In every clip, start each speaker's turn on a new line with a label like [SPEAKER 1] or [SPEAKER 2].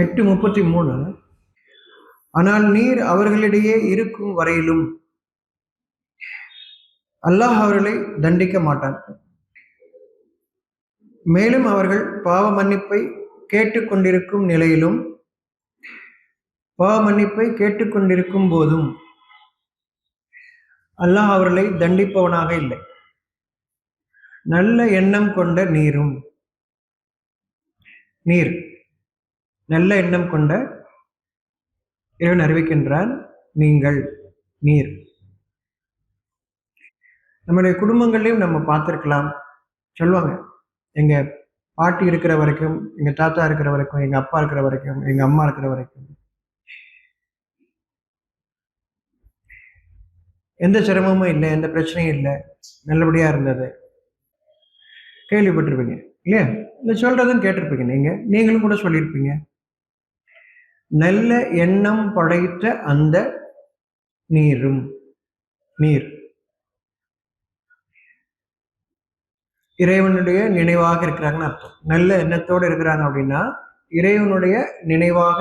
[SPEAKER 1] 8:33. ஆனால் நீர் அவர்களிடையே இருக்கும் வரையிலும் அல்லாஹ் அவர்களை தண்டிக்க மாட்டான். மேலும் அவர்கள் பாவ மன்னிப்பை கேட்டுக்கொண்டிருக்கும் நிலையிலும் பாவ மன்னிப்பை கேட்டுக்கொண்டிருக்கும் போதும் அல்லாஹ் அவர்களை தண்டிப்பவனாக இல்லை. நல்ல எண்ணம் கொண்ட நீர் நல்ல எண்ணம் கொண்ட இறைவன் அறிவிக்கின்றான், நீங்கள் நீர். நம்முடைய குடும்பங்களையும் நம்ம பார்த்துருக்கலாம். சொல்லுவாங்க, எங்க பாட்டி இருக்கிற வரைக்கும், எங்க தாத்தா இருக்கிற வரைக்கும், எங்க அப்பா இருக்கிற வரைக்கும், எங்க அம்மா இருக்கிற வரைக்கும் எந்த சிரமமும் இல்லை, எந்த பிரச்சனையும் இல்லை, நல்லபடியா இருந்தது. கேள்விப்பட்டிருப்பீங்க இல்லையா? இல்லை, சொல்றதுன்னு கேட்டிருப்பீங்க. நீங்களும் கூட சொல்லியிருப்பீங்க. நல்ல எண்ணம் படைத்த அந்த நீர் இறைவனுடைய நினைவாக இருக்கிறாங்கன்னு அர்த்தம். நல்ல எண்ணத்தோடு இருக்கிறாங்க அப்படின்னா இறைவனுடைய நினைவாக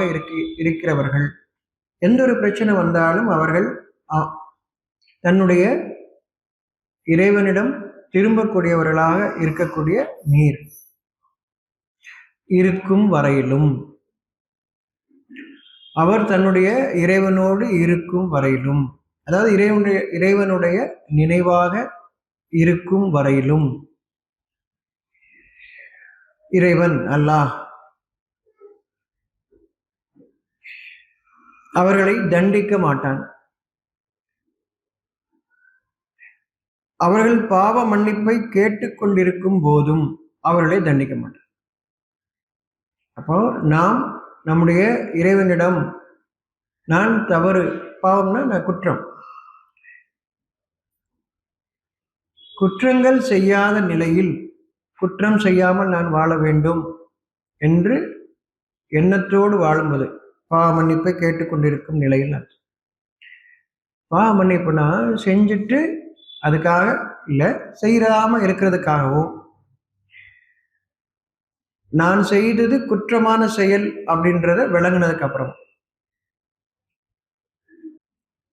[SPEAKER 1] இருக்கிறவர்கள். எந்த ஒரு பிரச்சனை வந்தாலும் அவர்கள் தன்னுடைய இறைவனிடம் திரும்பக்கூடியவர்களாக இருக்கக்கூடிய நீர் இருக்கும் வரையிலும், அவர் தன்னுடைய இறைவனோடு இருக்கும் வரையிலும், அதாவது இறைவனுடைய நினைவாக இருக்கும் வரையிலும் இறைவன் அல்லாஹ் அவர்களை தண்டிக்க மாட்டான். அவர்கள் பாவ மன்னிப்பை கேட்டுக்கொண்டிருக்கும் போதும் அவர்களை தண்டிக்க மாட்டான். அப்போ நாம் நம்முடைய இறைவனிடம், நான் தவறு, பாவம்னா நான் குற்றங்கள் செய்யாத நிலையில் குற்றம் செய்யாமல் நான் வாழ வேண்டும் என்று எண்ணத்தோடு வாழும்போது பாவ மன்னிப்பை கேட்டுக்கொண்டிருக்கும் நிலையில் பாவ மன்னிப்புனா செஞ்சுட்டு அதுக்காக இல்லை, செய்யாம இருக்கிறதுக்காகவும், நான் செய்தது குற்றமான செயல் அப்படின்றத விளங்கினதுக்கு அப்புறம்,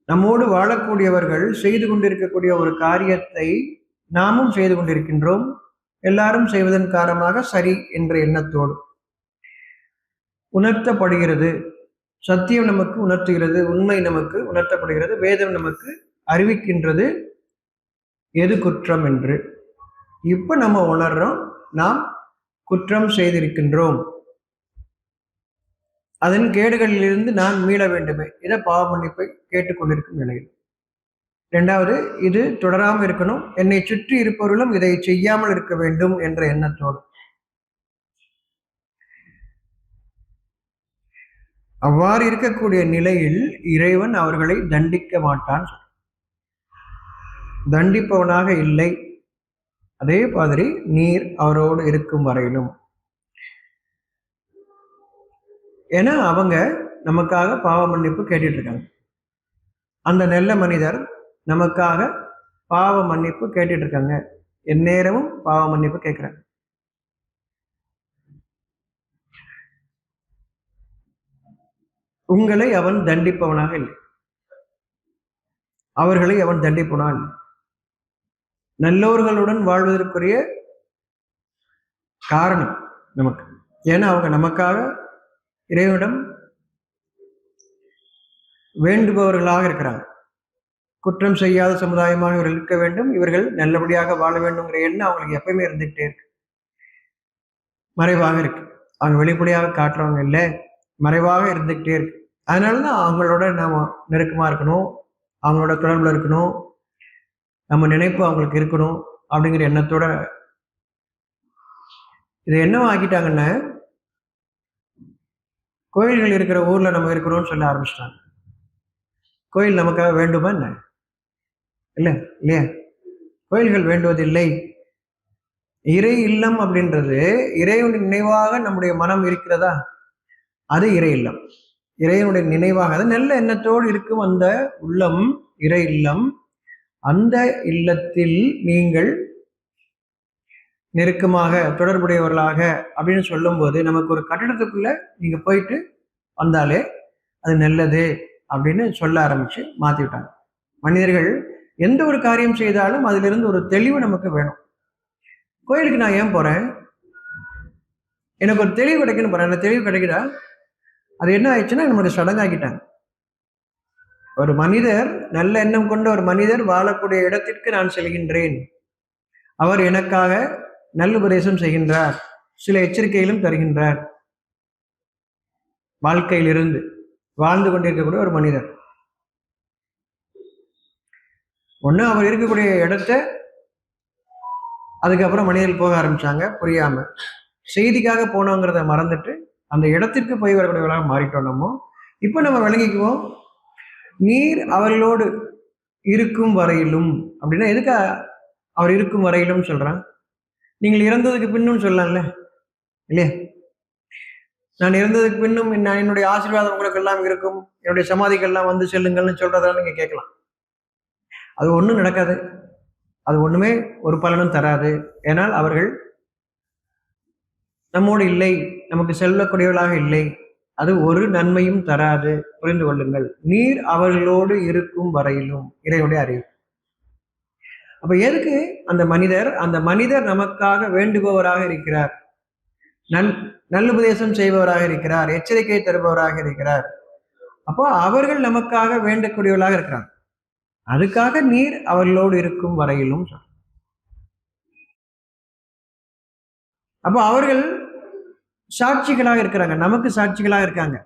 [SPEAKER 1] நம்மோடு வாழக்கூடியவர்கள் செய்து கொண்டிருக்கக்கூடிய ஒரு காரியத்தை நாமும் செய்து கொண்டிருக்கின்றோம், எல்லாரும் செய்வதன் காரணமாக சரி என்ற எண்ணத்தோடு உணர்த்தப்படுகிறது. சத்தியம் நமக்கு உணர்த்துகிறது, உண்மை நமக்கு உணர்த்தப்படுகிறது, வேதம் நமக்கு அறிவிக்கின்றது எது குற்றம் என்று. இப்ப நம்ம உணர்றோம், நாம் குற்றம் செய்திருக்கின்றோம், அதன் கேடுகளிலிருந்து நான் மீள வேண்டுமே, இதை பாவ மன்னிப்பை கேட்டுக்கொண்டிருக்கும் நிலையில். இரண்டாவது, இது தொடராமல் இருக்கணும், என்னை சுற்றி இருப்பவர்களும் இதை செய்யாமல் இருக்க வேண்டும் என்ற எண்ணத்தோடு. அவ்வாறு இருக்கக்கூடிய நிலையில் இறைவன் அவர்களை தண்டிக்க மாட்டான், தண்டிப்பவனாக இல்லை. அதே மாதிரி நீர் அவரோடு இருக்கும் வரையிலும், ஏன்னா அவங்க நமக்காக பாவ மன்னிப்பு கேட்டுட்டு இருக்காங்க. அந்த நல்ல மனிதர் நமக்காக பாவ மன்னிப்பு கேட்டுட்டு இருக்காங்க, எந்நேரமும் பாவ மன்னிப்பு கேட்கிறாங்க. உங்களை அவன் தண்டிப்பவனாக இல்லை, அவர்களை அவன் தண்டிப்பவனாக இல்லை. நல்லவர்களுடன் வாழ்வதற்குரிய காரணம் நமக்கு, ஏன்னா அவங்க நமக்காக இறைவனிடம் வேண்டுபவர்களாக இருக்கிறாங்க. குற்றம் செய்யாத சமுதாயமாக இவர்கள் இருக்க வேண்டும், இவர்கள் நல்லபடியாக வாழ வேண்டும்ங்கிற எண்ணம் அவங்களுக்கு எப்பயுமே இருந்துகிட்டே இருக்கு, மறைவாக இருக்கு. அவங்க வெளிப்படையாக காட்டுறவங்க இல்லை, மறைவாக இருந்துகிட்டே இருக்கு. அதனாலதான் அவங்களோட நாம நெருக்கமா இருக்கணும், அவங்களோட தொடர்புல இருக்கணும், நம்ம நினைப்பு அவங்களுக்கு இருக்கணும் அப்படிங்கிற எண்ணத்தோட. இதை என்ன ஆக்கிட்டாங்கன்னா, கோயில்கள் இருக்கிற ஊர்ல நம்ம இருக்கிறோம்னு சொல்ல ஆரம்பிச்சிட்டாங்க. கோயில் நமக்காக வேண்டுமா என்ன? இல்லை இல்லையா? கோயில்கள் வேண்டுவதில்லை. இறை இல்லம் அப்படின்றது இறைவனின் நினைவாக நம்முடைய மனம் இருக்கிறதா, அது இறை இல்லம். இறைவனுடைய நினைவாக, அது நல்ல எண்ணத்தோடு இருக்கும் அந்த உள்ளம் இறை இல்லம். அந்த இல்லத்தில் நீங்கள் நெருக்கமாக தொடர்புடையவர்களாக அப்படின்னு சொல்லும்போது நமக்கு ஒரு கட்டடத்துக்குள்ள நீங்க போயிட்டு வந்தாலே அது நல்லது அப்படின்னு சொல்ல ஆரம்பிச்சு மாத்தி விட்டாங்க. மனிதர்கள் எந்த ஒரு காரியம் செய்தாலும் அதிலிருந்து ஒரு தெளிவு நமக்கு வேணும். கோயிலுக்கு நான் ஏன் போறேன்? எனக்கு ஒரு தெளிவு கிடைக்கணும் போறேன். அந்த தெளிவு கிடைக்குதா? அது என்ன ஆயிடுச்சுன்னா நம்மளுடைய சடங்காக்கிட்டாங்க. ஒரு மனிதர், நல்ல எண்ணம் கொண்ட ஒரு மனிதர் வாழக்கூடிய இடத்திற்கு நான் செல்கின்றேன், அவர் எனக்காக நல்லுபதேசம் செய்கின்றார், சில எச்சரிக்கைகளும் தருகின்றார். வாழ்க்கையிலிருந்து வாழ்ந்து கொண்டிருக்கக்கூடிய ஒரு மனிதர் ஒண்ணு அவர் இருக்கக்கூடிய இடத்த அதுக்கப்புறம் மனிதர்கள் போக ஆரம்பிச்சாங்க புரியாம, செய்திக்காக போனோங்கிறத மறந்துட்டு அந்த இடத்திற்கு போய் வரக்கூடியவர்களாக மாறிட்டோம். நம்ம இப்போ நம்ம விளங்கிக்குவோம், நீர் அவர்களோடு இருக்கும் வரையிலும் அப்படின்னா எதுக்கு அவர் இருக்கும் வரையிலும் சொல்றான்? நீங்கள் இறந்ததுக்கு பின்னும் சொல்லலாம்ல இல்லையா? நான் இறந்ததுக்கு பின்னும் என்னுடைய ஆசீர்வாதம் உங்களுக்கு எல்லாம் இருக்கும், என்னுடைய சமாதிகள்லாம் வந்து செல்லுங்கள்னு சொல்றதால நீங்க கேட்கலாம். அது ஒன்றும் நடக்காது, அது ஒண்ணுமே ஒரு பலனும் தராது. ஏனால் அவர்கள் நம்மோடு இல்லை, நமக்கு செல்லக்கூடியவர்களாக இல்லை, அது ஒரு நன்மையும் தராது. புரிந்து கொள்ளுங்கள், நீர் அவர்களோடு இருக்கும் வரையிலும் இறைவனுடைய அறிவு. அப்ப எதுக்கு அந்த மனிதர் நமக்காக வேண்டுபவராக இருக்கிறார், நல்லுபதேசம் செய்பவராக இருக்கிறார், எச்சரிக்கை தருபவராக இருக்கிறார். அப்போ அவர்கள் நமக்காக வேண்டக்கூடியவர்களாக இருக்கிறார். அதுக்காக நீர் அவர்களோடு இருக்கும் வரையிலும். அப்போ அவர்கள் சாட்சிகளாக இருக்கிறாங்க, நமக்கு சாட்சிகளாக இருக்காங்க.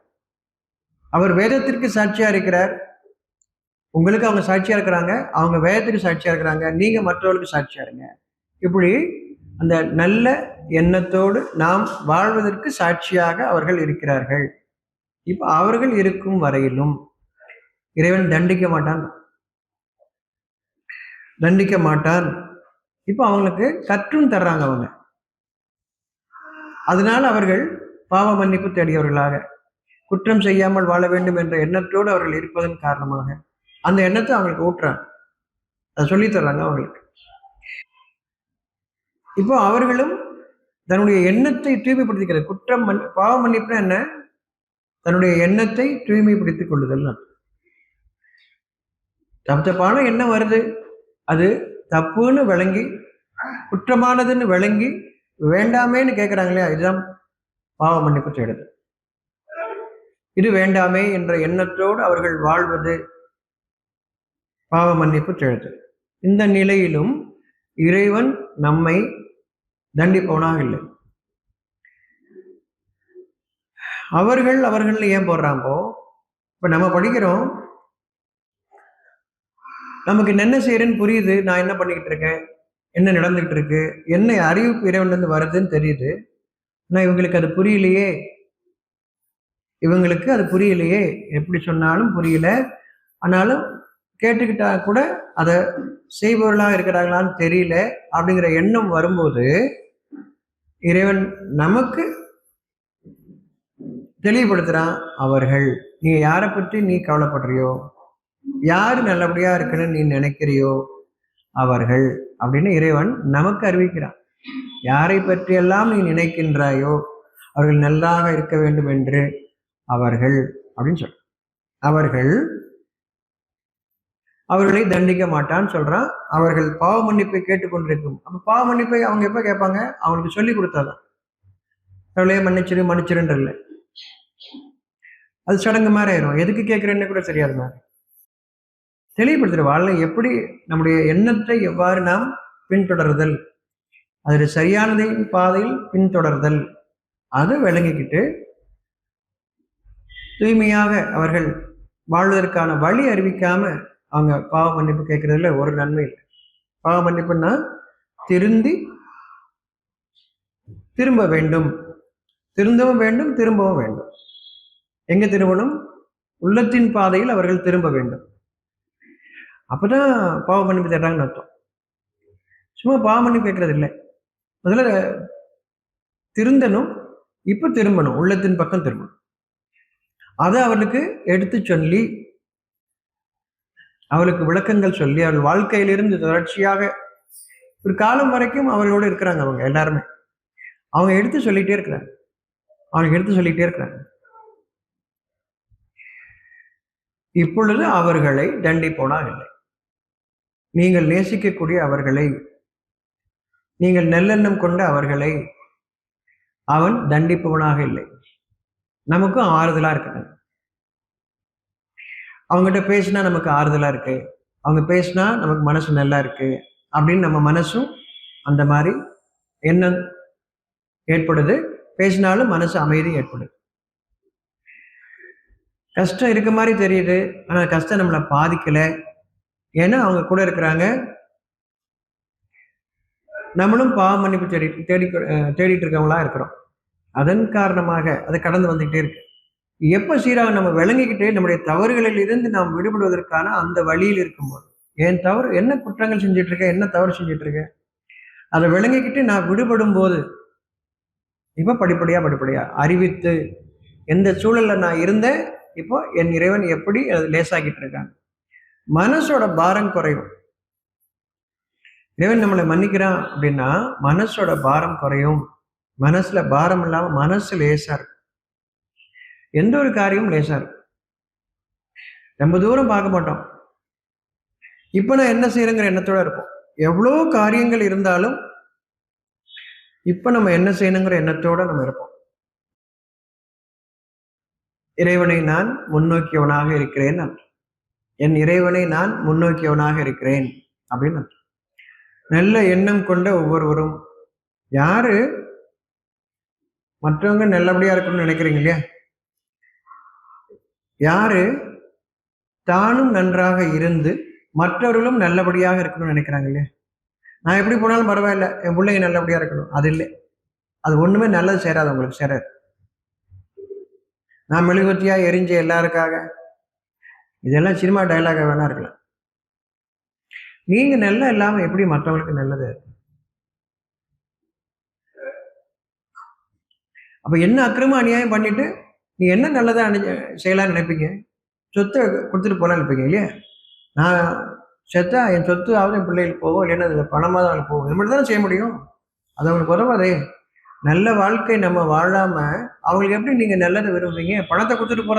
[SPEAKER 1] அவர் வேதத்திற்கு சாட்சியா இருக்கிறார், உங்களுக்கு அவங்க சாட்சியா இருக்கிறாங்க, அவங்க வேதத்துக்கு சாட்சியா இருக்கிறாங்க, நீங்க மற்றவர்களுக்கு சாட்சியா இருங்க. இப்படி அந்த நல்ல எண்ணத்தோடு நாம் வாழ்வதற்கு சாட்சியாக அவர்கள் இருக்கிறார்கள். இப்ப அவர்கள் இருக்கும் வரையிலும் இறைவன் தண்டிக்க மாட்டான். இப்ப அவங்களுக்கு கற்றும் தர்றாங்க அவங்க. அதனால அவர்கள் பாவ மன்னிப்பு தேடியவர்களாக, குற்றம் செய்யாமல் வாழ வேண்டும் என்ற எண்ணத்தோடு அவர்கள் இருப்பதன் காரணமாக அந்த எண்ணத்தை அவங்களுக்கு ஊட்டுறாங்க, அதை சொல்லி தர்றாங்க அவங்களுக்கு. இப்போ அவர்களும் தன்னுடைய எண்ணத்தை தூய்மைப்படுத்திக்கிறது. பாவ மன்னிப்புனா என்ன? தன்னுடைய எண்ணத்தை தூய்மைப்படுத்திக் கொள்ளுதல். தப்பான எண்ணம் வருது, அது தப்புன்னு விளங்கி, குற்றமானதுன்னு விளங்கி வேண்டாமேன்னு கேட்கிறாங்க இல்லையா, இதுதான் பாவ மன்னிப்பு தேடுது. இது வேண்டாமே என்ற எண்ணத்தோடு அவர்கள் வாழ்வது பாவ மன்னிப்பு தேடுது. இந்த நிலையிலும் இறைவன் நம்மை தண்டிப்பவனாக இல்லை. அவர்கள் ஏன் போடுறாங்கோ? இப்ப நம்ம படிக்கிறோம், நமக்கு என்ன செய்யறேன்னு புரியுது, நான் என்ன பண்ணிக்கிட்டு இருக்கேன், என்ன நடந்துகிட்டு இருக்கு, என்ன அறிவிப்பு இறைவன்லேருந்து வருதுன்னு தெரியுது. ஆனால் இவங்களுக்கு அது புரியலையே, எப்படி சொன்னாலும் புரியல. ஆனாலும் கேட்டுக்கிட்டா கூட அதை செய்பவர்களாக இருக்கிறாங்களான்னு தெரியல அப்படிங்கிற எண்ணம் வரும்போது இறைவன் நமக்கு தெளிவுபடுத்துறான். அவர்கள், நீ யாரை பற்றி நீ கவலைப்படுறியோ, யாரு நல்லபடியா இருக்குன்னு நீ நினைக்கிறியோ அவர்கள் அப்படின்னு இறைவன் நமக்கு அறிவிக்கிறான். யாரை பற்றியெல்லாம் நீ நினைக்கின்றாயோ அவர்கள் நல்லாக இருக்க வேண்டும் என்று அவர்கள் அப்படின்னு சொல்ற. அவர்களை தண்டிக்க மாட்டான்னு சொல்றான். அவர்கள் பாவ மன்னிப்பை கேட்டுக்கொண்டிருக்கும். அப்ப பாவ மன்னிப்பை அவங்க எப்ப கேட்பாங்க? அவங்களுக்கு சொல்லி கொடுத்தாதான். அவளையே மன்னிச்சிருன்ற இல்லை, அது சடங்கு மாதிரி ஆயிரும். எதுக்கு கேட்கிறேன்னு கூட தெரியாது மாதிரி தெளிவுபடுத்துற. வாழ்க்கை எப்படி நம்முடைய எண்ணத்தை எவ்வாறு நாம் பின்தொடர்தல், அது சரியானதின் பாதையில் பின்தொடர்தல், அது விளங்கிக்கிட்டு தூய்மையாக அவர்கள் வாழ்வதற்கான வழி அறிவிக்காம அவங்க பாவ மன்னிப்பு கேட்கறதுல ஒரு நன்மை இல்லை. பாவ மன்னிப்புன்னா திரும்ப வேண்டும், திரும்பவும் வேண்டும். எங்க திரும்பணும்? உள்ளத்தின் பாதையில் அவர்கள் திரும்ப வேண்டும். அப்பதான் பாவ மன்னிப்பு தேடுறாங்கன்னு அர்த்தம். சும்மா பாவ மன்னிப்பு கேட்கறது இல்லை, முதல்ல திருந்தணும், இப்ப திரும்பணும், உள்ளத்தின் பக்கம் திரும்பணும். அதை அவளுக்கு எடுத்து சொல்லி, அவளுக்கு விளக்கங்கள் சொல்லி, அவள் வாழ்க்கையிலிருந்து தொடர்ச்சியாக ஒரு காலம் வரைக்கும் அவர்களோடு இருக்கிறாங்க. அவங்க எல்லாருமே அவங்க எடுத்து சொல்லிட்டே இருக்கிறாங்க. இப்பொழுது அவர்களை தண்டிப்போனாக இல்லை. நீங்கள் நேசிக்கக்கூடிய அவர்களை, நீங்கள் நல்லெண்ணம் கொண்ட அவர்களை அவன் தண்டிப்பவனாக இல்லை. நமக்கும் ஆறுதலா இருக்கு. அவங்ககிட்ட பேசினா நமக்கு ஆறுதலா இருக்கு, அவங்க பேசினா நமக்கு மனசு நல்லா இருக்கு அப்படின்னு நம்ம மனசும் அந்த மாதிரி எண்ணம் ஏற்படுது. பேசினாலும் மனசு அமைதி ஏற்படுது. கஷ்டம் இருக்க மாதிரி தெரியுது, ஆனா கஷ்டம் நம்மளை பாதிக்கல. ஏன்னா அவங்க கூட இருக்கிறாங்க. நம்மளும் பாவ மன்னிப்பு தேடிட்டு இருக்கவங்களா இருக்கிறோம். அதன் காரணமாக அதை கடந்து வந்துகிட்டே இருக்கு. எப்ப சீராக நம்ம விளங்கிக்கிட்டு நம்முடைய தவறுகளில் இருந்து நாம் விடுபடுவதற்கான அந்த வழியில் இருக்கும்போது, என் தவறு என்ன, குற்றங்கள் செஞ்சுட்டு இருக்கேன், என்ன தவறு செஞ்சுட்டு இருக்கேன், அதை விளங்கிக்கிட்டு நான் விடுபடும் போது, இப்ப படிப்படியா அறிவித்து எந்த சூழல்ல நான் இருந்தேன், இப்போ என் இறைவன் எப்படி அது லேசாக்கிட்டு இருக்காங்க. மனசோட பாரம் குறையும். இறைவன் நம்மளை மன்னிக்கிறான் அப்படின்னா மனசோட பாரம் குறையும். மனசுல பாரம் இல்லாம மனசு லேசா இருக்கும். எந்த ஒரு காரியமும் லேசா இருக்கும். ரொம்ப தூரம் பார்க்க மாட்டோம். இப்ப நான் என்ன செய்யறேங்கிற எண்ணத்தோட இருப்போம். எவ்வளோ காரியங்கள் இருந்தாலும் இப்ப நம்ம என்ன செய்யணுங்கிற எண்ணத்தோட நம்ம இருப்போம். இறைவனை நான் முன்னோக்கியவனாக இருக்கிறேன், என் இறைவனை நான் முன்னோக்கியவனாக இருக்கிறேன் அப்படின்னு நல்ல எண்ணம் கொண்ட ஒவ்வொருவரும். யாரு மற்றவங்க நல்லபடியா இருக்கணும்னு நினைக்கிறீங்க இல்லையா, யாரு தானும் நன்றாக இருந்து மற்றவர்களும் நல்லபடியாக இருக்கணும்னு நினைக்கிறாங்க இல்லையா, நான் எப்படி போனாலும் பரவாயில்ல, என் பிள்ளைங்க நல்லபடியா இருக்கணும், அது இல்லை. அது ஒண்ணுமே நல்லது சேராது, உங்களுக்கு சேராது. நான் மெழுகுவத்தியா எரிஞ்ச எல்லாருக்காக, இதெல்லாம் சினிமா டைலாக வேணா இருக்கலாம். நீங்க நல்லா இல்லாம எப்படி மற்றவங்களுக்கு நல்லது? அப்ப என்ன அக்கிரமம் அநியாயம் பண்ணிட்டு நீ என்ன நல்லதா செய்யலாம்னு நினைப்பீங்க? சொத்தை கொடுத்துட்டு போலான்னு நினைப்பீங்க இல்லையா? நான் செத்தா என் சொத்து ஆகுது, என் பிள்ளைகளுக்கு போகும், இல்லைன்னா அதில் பணமாக தான் போகும். இது மட்டும் தானே செய்ய முடியும். அது அவங்களுக்கு உதவாதே. நல்ல வாழ்க்கை நம்ம வாழாம அவங்களுக்கு எப்படி நீங்க நல்லதை விரும்புறீங்க? பணத்தை கொடுத்துட்டு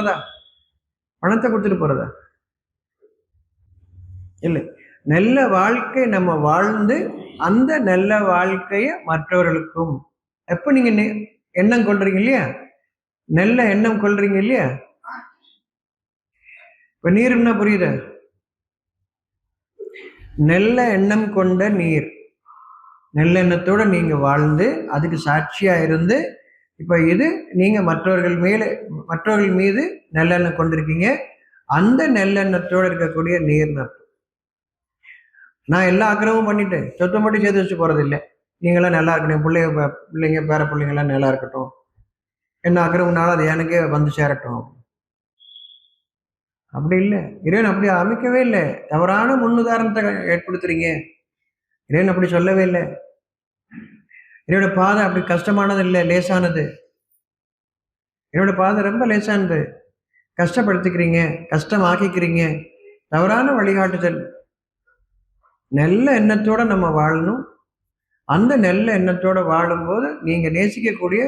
[SPEAKER 1] போறதா? இல்லை. நல்ல வாழ்க்கை நம்ம வாழ்ந்து அந்த நல்ல வாழ்க்கைய மற்றவர்களுக்கும் எப்ப நீங்க எண்ணம் கொள்றீங்க இல்லையா, நல்ல எண்ணம் கொள்றீங்க இல்லையா, இப்ப நீர்னா புரியுது, நல்ல எண்ணம் கொண்ட நீர், நல்லெண்ணத்தோட நீங்க வாழ்ந்து அதுக்கு சாட்சியா இருந்து, இப்ப இது நீங்க மற்றவர்கள் மீது நல்லெண்ணம் கொண்டிருக்கீங்க. அந்த நல்லெண்ணத்தோட இருக்கக்கூடிய நீர். நான் எல்லா அக்கிரமும் பண்ணிட்டு சொத்தை மட்டும் சேர்த்து வச்சு போறது இல்லை. நீங்களாம் நல்லா இருக்கணும், பிள்ளைங்க பேர பிள்ளைங்களாம் நல்லா இருக்கட்டும், என்ன அக்கிரமம்னாலும் அது எனக்கே வந்து சேரட்டும். அப்படி இல்லை. இறைவன் அப்படி அமைக்கவே இல்லை. தவறான முன்னுதாரணத்தை ஏற்படுத்துறீங்க. இறைவன் அப்படி சொல்லவே இல்லை. என்னோட பாதை அப்படி கஷ்டமானது இல்லை, லேசானது. என்னோட பாதை ரொம்ப லேசானது. கஷ்டப்படுத்திக்கிறீங்க, கஷ்டமாக்கிக்கிறீங்க. தவறான வழிகாட்டுதல். நல்ல எண்ணத்தோட நம்ம வாழணும். அந்த நல்ல எண்ணத்தோட வாழும்போது நீங்க நேசிக்கக்கூடிய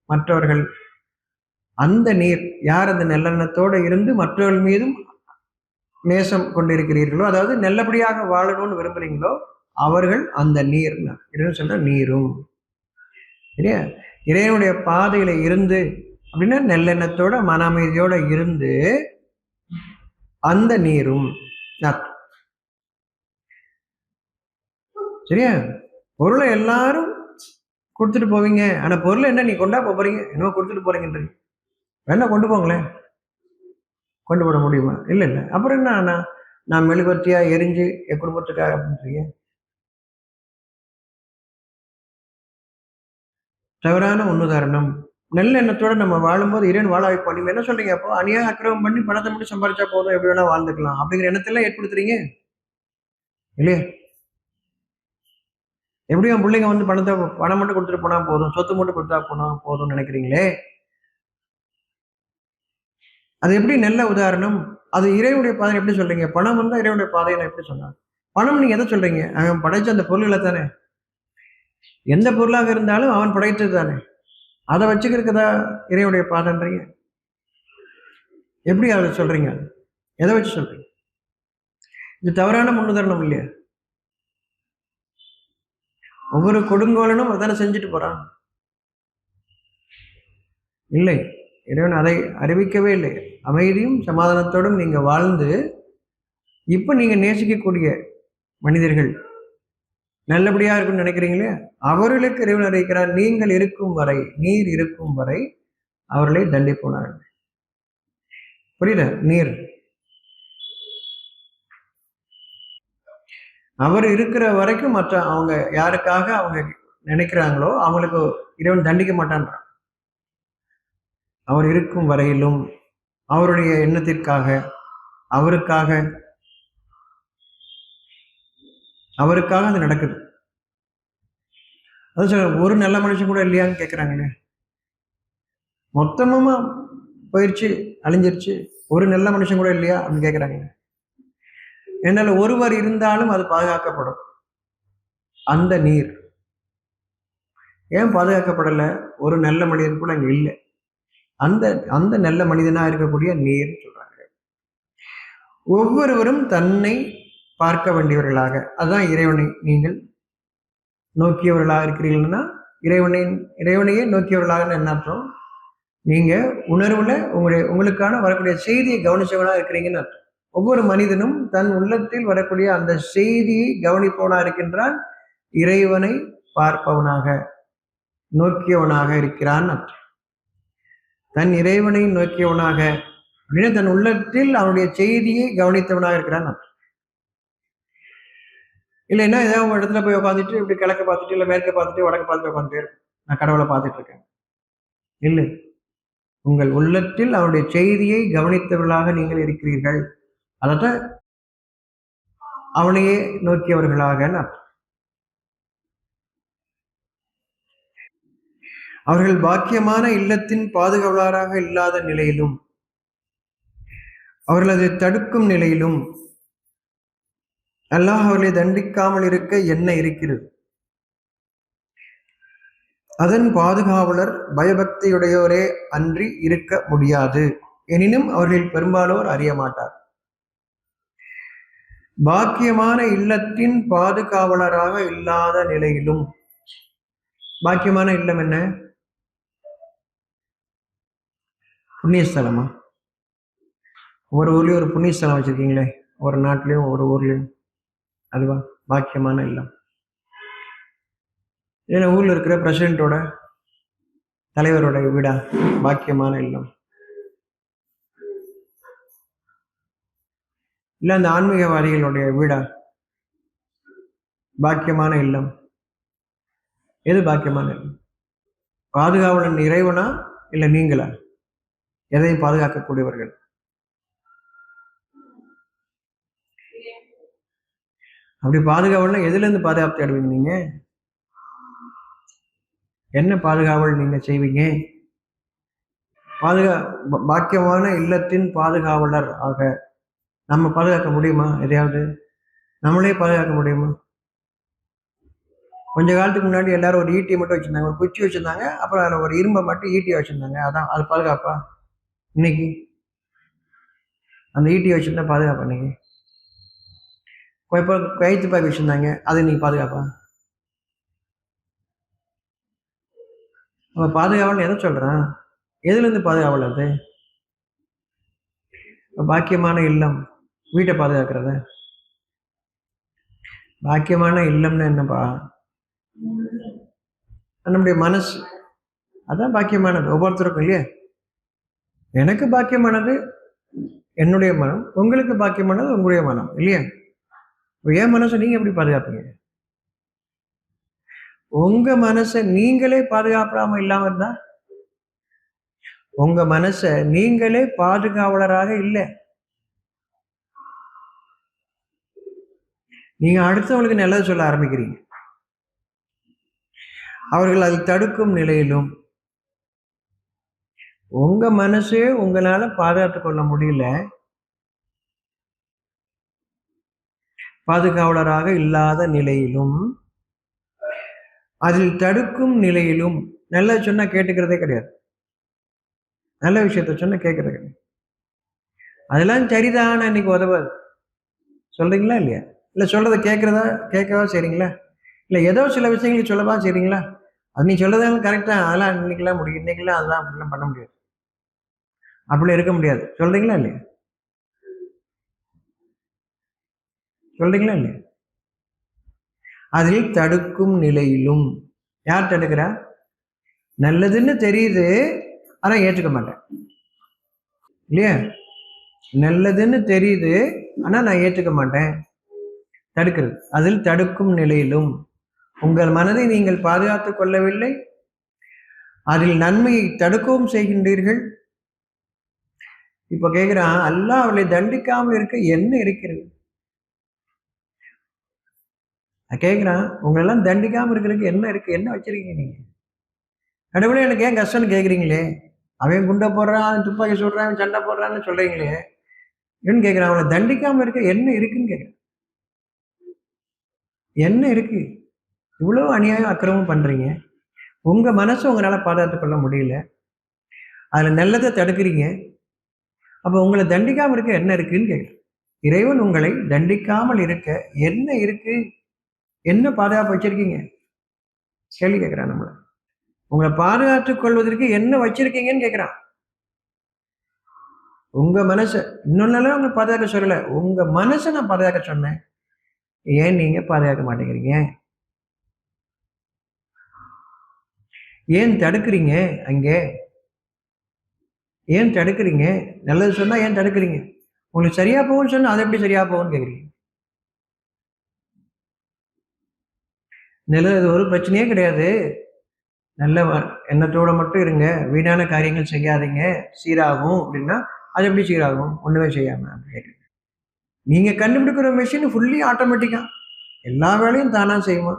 [SPEAKER 1] மற்றவர்கள், அந்த நீர் யார் அந்த நல்லெண்ணத்தோட இருந்து மற்றவர்கள் மீதும் நேசம் கொண்டிருக்கிறீர்களோ, அதாவது நல்லபடியாக வாழணும்னு விரும்புறீங்களோ, அவர்கள் அந்த நீர். இறைவன் சொல்ற நீரும் இல்லையா, இறைவனுடைய பாதையில இருந்து அப்படின்னா நல்லெண்ணத்தோட மன அமைதியோட இருந்து அந்த நீரும். சரியா? பொருளை எல்லாரும் கொடுத்துட்டு போவீங்க, ஆனா பொருளை என்ன நீ கொண்டா போறீங்க, என்னவோ கொடுத்துட்டு போறீங்கன்றீங்க. வேணா கொண்டு போங்களேன். கொண்டு போட முடியுமா? இல்லை. அப்புறம் என்ன, நான் மெழுகுவர்த்தியா எரிஞ்சு என் குடும்பத்துக்காக அப்படின்றீங்க. தவறான முன்னுதாரணம். நல்ல எண்ணத்தோட நம்ம வாழும்போது இறைவன் வாழ வைப்போம். நீங்க என்ன சொல்றீங்க? அப்போ அநியாயம் அக்கிரமம் பண்ணி பணத்தை மட்டும் சம்பாதிச்சா போதும், எப்படி வேணா வாழ்ந்துக்கலாம் அப்படிங்கிற எண்ணத்தெல்லாம் ஏற்படுத்துறீங்க இல்லையா? எப்படியும் பிள்ளைங்க வந்து பணம் மட்டும் கொடுத்துட்டு போனா போதும், சொத்து மட்டும் கொடுத்தா போதும்னு நினைக்கிறீங்களே. அது எப்படி நல்ல உதாரணம்? அது இறைவனுடைய பாதை எப்படி சொல்றீங்க? பணம் வந்தா இறைவனுடைய பாதையை நான் எப்படி சொன்னேன்? பணம் நீங்க எதை சொல்றீங்க? அவன் படைச்ச அந்த பொருள்களை தானே. எந்த பொருளாக இருந்தாலும் அவன் படைத்தது தானே. அதை வச்சுக்கிறதா இறைவனுடைய பாதன்றீங்க? எப்படி அதை சொல்றீங்க? எதை வச்சு சொல்றீங்க? இது தவறான முன்னுதாரணம் இல்லையா? ஒவ்வொரு கொடுங்கோலனும் அதான செஞ்சுட்டு போறான். இல்லை, இறைவன் அதை அறிவிக்கவே இல்லை. அமைதியும் சமாதானத்தோடும் நீங்க வாழ்ந்து இப்ப நீங்க நேசிக்கக்கூடிய மனிதர்கள் நல்லபடியா இருக்குன்னு நினைக்கிறீங்களே, அவர்களுக்கு இறைவன் அறிவிக்கிறார், நீங்கள் இருக்கும் வரை, நீர் இருக்கும் வரை அவர்களை தண்டிப்போனார்கள். புரியுதா? நீர் அவர் இருக்கிற வரைக்கும் மற்ற அவங்க யாருக்காக அவங்க நினைக்கிறாங்களோ அவங்களுக்கு இறைவன் தண்டிக்க மாட்டான்றான். அவர் இருக்கும் வரையிலும் அவருடைய எண்ணத்திற்காக, அவருக்காக அது நடக்குது. அது சொல்ல, ஒரு நல்ல மனுஷன் கூட இல்லையான்னு கேட்குறாங்களே. மொத்தமா போயிடுச்சு, அழிஞ்சிருச்சு, ஒரு நல்ல மனுஷன் கூட இல்லையா அப்படின்னு கேட்குறாங்க. என்னால் ஒருவர் இருந்தாலும் அது பாதுகாக்கப்படும். அந்த நீர் ஏன் பாதுகாக்கப்படலை? ஒரு நல்ல மனிதன் கூட அங்கே இல்லை. அந்த அந்த நல்ல மனிதனா இருக்கக்கூடிய நீர் சொல்றாங்க. ஒவ்வொருவரும் தன்னை பார்க்க வேண்டியவர்களாக, அதுதான் இறைவனை நீங்கள் நோக்கியவர்களாக இருக்கிறீர்கள்னா, இறைவனையே நோக்கியவர்களாக என்ன அர்த்தம்? நீங்க உணர்வுல உங்களுக்கான வரக்கூடிய செய்தியை கவனிச்சவனா இருக்கிறீங்கன்னு அர்த்தம். ஒவ்வொரு மனிதனும் தன் உள்ளத்தில் வரக்கூடிய அந்த செய்தியை கவனிப்பவனா இருக்கின்றான், இறைவனை பார்ப்பவனாக நோக்கியவனாக இருக்கிறான் அர்த்தம். தன் இறைவனை நோக்கியவனாக அப்படின்னா தன் உள்ளத்தில் அவனுடைய செய்தியை கவனித்தவனாக இருக்கிறான் அர்த்தம். இல்லைன்னா ஏதாவது ஒரு இடத்துல போய் உட்காந்துட்டு இப்படி கிழக்க பார்த்துட்டு இல்லை மேற்க பார்த்துட்டு வடக்க பார்த்துட்டு உட்காந்துட்டே இருக்கும், நான் கடவுளை பார்த்துட்டு இருக்கேன். இல்லை, உங்கள் உள்ளத்தில் அவருடைய செய்தியை கவனித்தவர்களாக நீங்கள் இருக்கிறீர்கள். அதான் அவனையே நோக்கியவர்களாக அர்த்தம். அவர்கள் பாக்கியமான இல்லத்தின் பாதுகாவலராக இல்லாத நிலையிலும் அவர்கள் அதை தடுக்கும் நிலையிலும் அல்லாஹ் அவர்களை தண்டிக்காமல் இருக்க என்ன இருக்கிறது? அதன் பாதுகாவலர் பயபக்தியுடையோரே அன்றி இருக்க முடியாது. எனினும் அவர்கள் பெரும்பாலோர் அறிய மாட்டார். பாக்கியமான இல்லத்தின் பாதுகாவலராக இல்லாத நிலையிலும், பாக்கியமான இல்லம் என்ன? புண்ணியஸ்தலமா? ஒரு ஊர்லயும் ஒரு புண்ணியஸ்தலம் வச்சிருக்கீங்களே, ஒரு நாட்டிலையும் ஒரு ஊர்லயும், அதுவா பாக்கியமான இல்லம்? ஏன்னா ஊர்ல இருக்கிற பிரசிடென்ட்டோட தலைவரோட வீடா பாக்கியமான இல்லம்? இல்ல அந்த ஆன்மீகவாதிகளுடைய வீடா பாக்கியமான இல்லம்? எது பாக்கியமான இல்லம்? பாதுகாவலன் இறைவனா இல்ல நீங்களா? எதையும் பாதுகாக்கக்கூடியவர்கள்? அப்படி பாதுகாவல்னா எதுல இருந்து பாதுகாப்பு தேடுவீங்க நீங்க? என்ன பாதுகாவல் நீங்க செய்வீங்க? பாக்கியமான இல்லத்தின் பாதுகாவலர் ஆக நம்ம பாதுகாக்க முடியுமா? எதையாவது நம்மளே பாதுகாக்க முடியுமா? கொஞ்ச காலத்துக்கு முன்னாடி எல்லாரும் ஒரு ஈட்டியை மட்டும் வச்சிருந்தாங்க, ஒரு குச்சி வச்சிருந்தாங்க, அப்புறம் அதில் ஒரு இரும்பை மட்டும் ஈட்டியை வச்சிருந்தாங்க. அதான் அது பாதுகாப்பா? இன்னைக்கு அந்த ஈட்டியை வச்சிருந்தா பாதுகாப்பா? இன்னைக்கு இப்போ கை துப்பாக்கி வச்சிருந்தாங்க, அது இன்னைக்கு பாதுகாப்பா? அவன் பாதுகாவல்னு எதை சொல்றான்? எதுல இருந்து பாதுகாவல் அது? பாக்கியமான இல்லம் வீட்டை பாதுகாக்கிறத? பாக்கியமான இல்லம்னு என்னப்பா? நம்முடைய மனசு, அதான் பாக்கியமானது ஒவ்வொருத்தருக்கும் இல்லையா? எனக்கு பாக்கியமானது என்னுடைய மனம், உங்களுக்கு பாக்கியமானது உங்களுடைய மனம் இல்லையா? என் மனசை நீங்க எப்படி பாதுகாப்பீங்க? உங்க மனசை நீங்களே பாதுகாப்பாம இல்லாம இருந்தா, உங்க மனசை நீங்களே பாதுகாவலராக இல்லை, நீங்க அடுத்தவங்களுக்கு நல்லது சொல்ல ஆரம்பிக்கிறீங்க. அவர்கள் அதை தடுக்கும் நிலையிலும் உங்க மனசே உங்களால பாதுகாத்துக் கொள்ள முடியல, பாதுகாவலராக இல்லாத நிலையிலும் அதில் தடுக்கும் நிலையிலும். நல்லது சொன்னா கேட்டுக்கிறதே கிடையாது. நல்ல விஷயத்த சொன்னா கேட்கறது கிடையாது. அதெல்லாம் சரிதான், இன்னைக்கு உதவாது. சொல்றீங்களா இல்லையா? இல்லை சொல்றதை கேட்கவா செய்றீங்களா? இல்லை ஏதோ சில விஷயங்களுக்கு சொல்லவா செய்றீங்களா? அது நீ சொல்றதெல்லாம் கரெக்டா, அதெல்லாம் இன்னைக்கெல்லாம் முடியும், இன்னைக்கெல்லாம் அதெல்லாம் அப்படிலாம் பண்ண முடியாது, அப்படிலாம் இருக்க முடியாது. சொல்றீங்களா இல்லையா? சொல்றீங்களா இல்லையா? அதில் தடுக்கும் நிலையிலும். யார் தடுக்கிறா? நல்லதுன்னு தெரியுது, ஆனா ஏற்றுக்க மாட்டேன் இல்லையா? நல்லதுன்னு தெரியுது, ஆனா நான் ஏற்றுக்க மாட்டேன். தடுக்கிறது. அதில் தடுக்கும் நிலையிலும் உங்கள் மனதை நீங்கள் பாதுகாத்துக் கொள்ளவில்லை, அதில் நன்மையை தடுக்கவும் செய்கின்றீர்கள். இப்ப கேட்கிறான், அல்லாஹ் அவளை தண்டிக்காமல் இருக்க என்ன இருக்கிறது? கேட்கிறான், உங்களெல்லாம் தண்டிக்காம இருக்கிறதுக்கு என்ன இருக்கு? என்ன வச்சிருக்கீங்க நீங்க? கடவுளே எனக்கு ஏன் கஷ்டம்னு கேட்குறீங்களே? அவன் குண்டை போடுறான், துப்பாக்கி சுடுறான், சண்டை போடுறான்னு சொல்றீங்களே, என்னன்னு கேட்கிறான். அவனை தண்டிக்காம இருக்க என்ன இருக்குன்னு கேட்கிறான். என்ன இருக்கு? இவ்வளவு அநியாயம் அக்கிரமம் பண்றீங்க, உங்க மனசை உங்களால பாதுகாத்துக் கொள்ள முடியல, அதுல நல்லதை தடுக்கிறீங்க, அப்ப உங்களை தண்டிக்காம இருக்க என்ன இருக்குன்னு கேட்கிறேன். இறைவன் உங்களை தண்டிக்காமல் இருக்க என்ன இருக்கு? என்ன பாதுகாப்பு வச்சிருக்கீங்க? கேள்வி கேட்கிறான் நம்மள. உங்களை பாதுகாத்துக் கொள்வதற்கு என்ன வச்சிருக்கீங்கன்னு கேட்கிறான். உங்க மனசை இன்னொன்னாலும் உங்க பாதுகாக்க சொல்லல, உங்க மனசை நான் பாதுகாக்க சொன்னேன். ஏன் நீங்க பாதுகாக்க மாட்டேங்கிறீங்க? ஏன் தடுக்கிறீங்க? அங்கே ஏன் தடுக்கிறீங்க? நல்லது சொன்னா ஏன் தடுக்கிறீங்க? உங்களுக்கு சரியா போகும்னு சொன்னா அது எப்படி சரியா போகும்னு கேட்குறீங்க? நல்லது ஒரு பிரச்சனையே கிடையாது, நல்ல எண்ணத்தோட மட்டும் இருங்க, வீணான காரியங்கள் செய்யாதீங்க, சீராகும் அப்படின்னா அது எப்படி சீராகும்? ஒண்ணுமே செய்யாம கேட்குறீங்க. நீங்க கண்டுபிடிக்கிற மிஷின் ஃபுல்லி ஆட்டோமேட்டிக்கா எல்லா வேலையும் தானா செய்யுமா?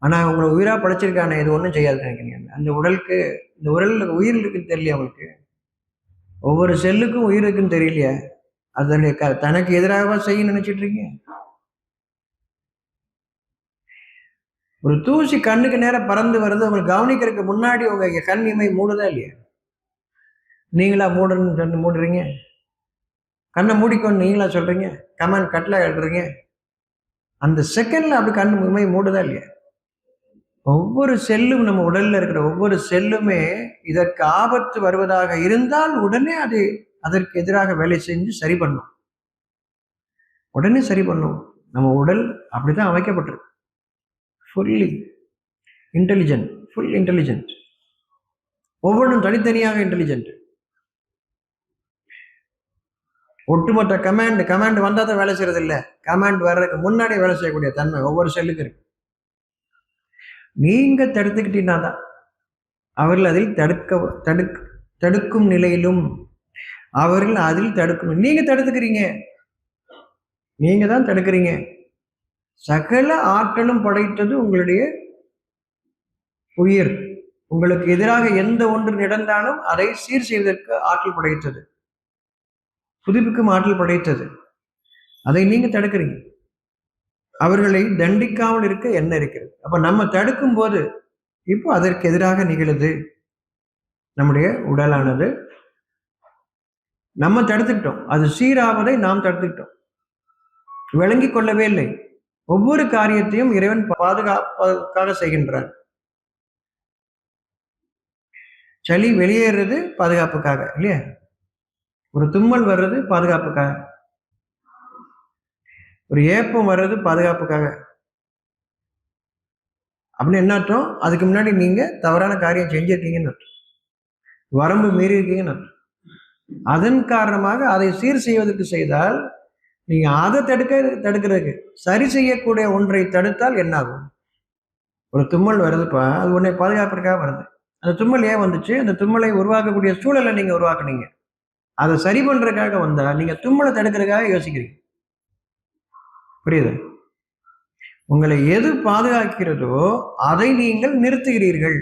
[SPEAKER 1] ஆனா உங்களை உயிரா படைச்சிருக்கானே, இது ஒன்றும் செய்யாது நினைக்கிறீங்க. அந்த உடலுக்கு, இந்த உடல்ல உயிர் இருக்குன்னு தெரியலையா உங்களுக்கு? ஒவ்வொரு செல்லுக்கும் உயிர் இருக்குன்னு தெரியலையா? அதனுடைய தனக்கு எதிராக செய்ய நினைச்சிட்டு இருக்கீங்க. ஒரு தூசி கண்ணுக்கு நேரம் பறந்து வருது, உங்களுக்கு கவனிக்கிறதுக்கு முன்னாடி உங்க கண் இமை மூடுதா இல்லையா? நீங்களா மூடுன்னு சொல்லி மூடுறீங்க? கண்ணை மூடிக்கொண்டு நீங்களா சொல்றீங்க? கமெண்ட் கட்டில எழுதுறீங்க? அந்த செகண்ட்ல அப்படி கண் இமை மூடுதா இல்லையா? ஒவ்வொரு செல்லும், நம்ம உடல்ல இருக்கிற ஒவ்வொரு செல்லுமே இதற்கு ஆபத்து வருவதாக இருந்தால் உடனே அது அதற்கு எதிராக வேலை செஞ்சு சரி பண்ணும். உடனே சரி பண்ணும். நம்ம உடல் அப்படிதான் அமைக்கப்பட்டிருக்கு. Fully intelligent, full intelligent. ஒவ்வொன்றும் தனித்தனியாக இன்டெலிஜென்ட். ஒட்டுமொத்த கமாண்ட் வந்தால் தான் வேலை செய்யறது இல்லை, கமாண்ட் வர்றதுக்கு முன்னாடி வேலை செய்யக்கூடிய தன்மை ஒவ்வொரு செல்லுக்கு இருக்கு. நீங்க தடுத்துக்கிட்டீங்கன்னா தான் அவர்கள் அதில் தடுக்கும் நிலையிலும், அவர்கள் அதில் தடுக்கும். நீங்க தடுத்துக்கிறீங்க, நீங்க தான் தடுக்கிறீங்க. சகல ஆற்றலும் படைத்தது உங்களுடைய உயிர். உங்களுக்கு எதிராக எந்த ஒன்று நடந்தாலும் அதை சீர் செய்வதற்கு ஆற்றல் படைத்தது, புதுப்பிக்கும் ஆற்றல் படைத்தது. அதை நீங்க தடுக்கிறீங்க. அவர்களை தண்டிக்காமல் இருக்க என்ன இருக்கிறது? அப்ப நம்ம தடுக்கும் போது இப்போ அதற்கு எதிராக நிகழுது நம்முடைய உடலானது. நம்ம தடுத்துக்கிட்டோம், அது சீராவதை நாம் தடுத்துக்கிட்டோம், விளங்கி கொள்ளவே இல்லை. ஒவ்வொரு காரியத்தையும் இறைவன் பாதுகாப்பாக செய்கின்றார். சளி வெளியேறது பாதுகாப்புக்காக இல்லையா? ஒரு தும்மல் வர்றது பாதுகாப்புக்காக, ஒரு ஏப்பம் வர்றது பாதுகாப்புக்காக. அப்படின்னு என்ன அர்த்தம்? அதுக்கு முன்னாடி நீங்க தவறான காரியம் செஞ்சிருக்கீங்கன்னு அர்த்தம், வரம்பு மீறி இருக்கீங்கன்னு அர்த்தம். அதன் காரணமாக அதை சீர் செய்வதற்கு செய்தால், நீங்க அதை தடுக்கிறதுக்கு சரி செய்யக்கூடிய ஒன்றை தடுத்தால் என்ன ஆகும்? ஒரு தும்மல் வருதுப்பா, அது உன்னை பாதுகாப்புக்காக வருது. அந்த தும்மல் ஏன் வந்துச்சு? அந்த தும்மலை உருவாக்கக்கூடிய சூழலை நீங்க உருவாக்குனீங்க. அதை சரி பண்றதுக்காக வந்தா நீங்க தும்மலை தடுக்கிறதுக்காக யோசிக்கிறீங்க. புரியுது? உங்களை எது பாதுகாக்கிறதோ அதை நீங்கள் நிறுத்துகிறீர்கள்.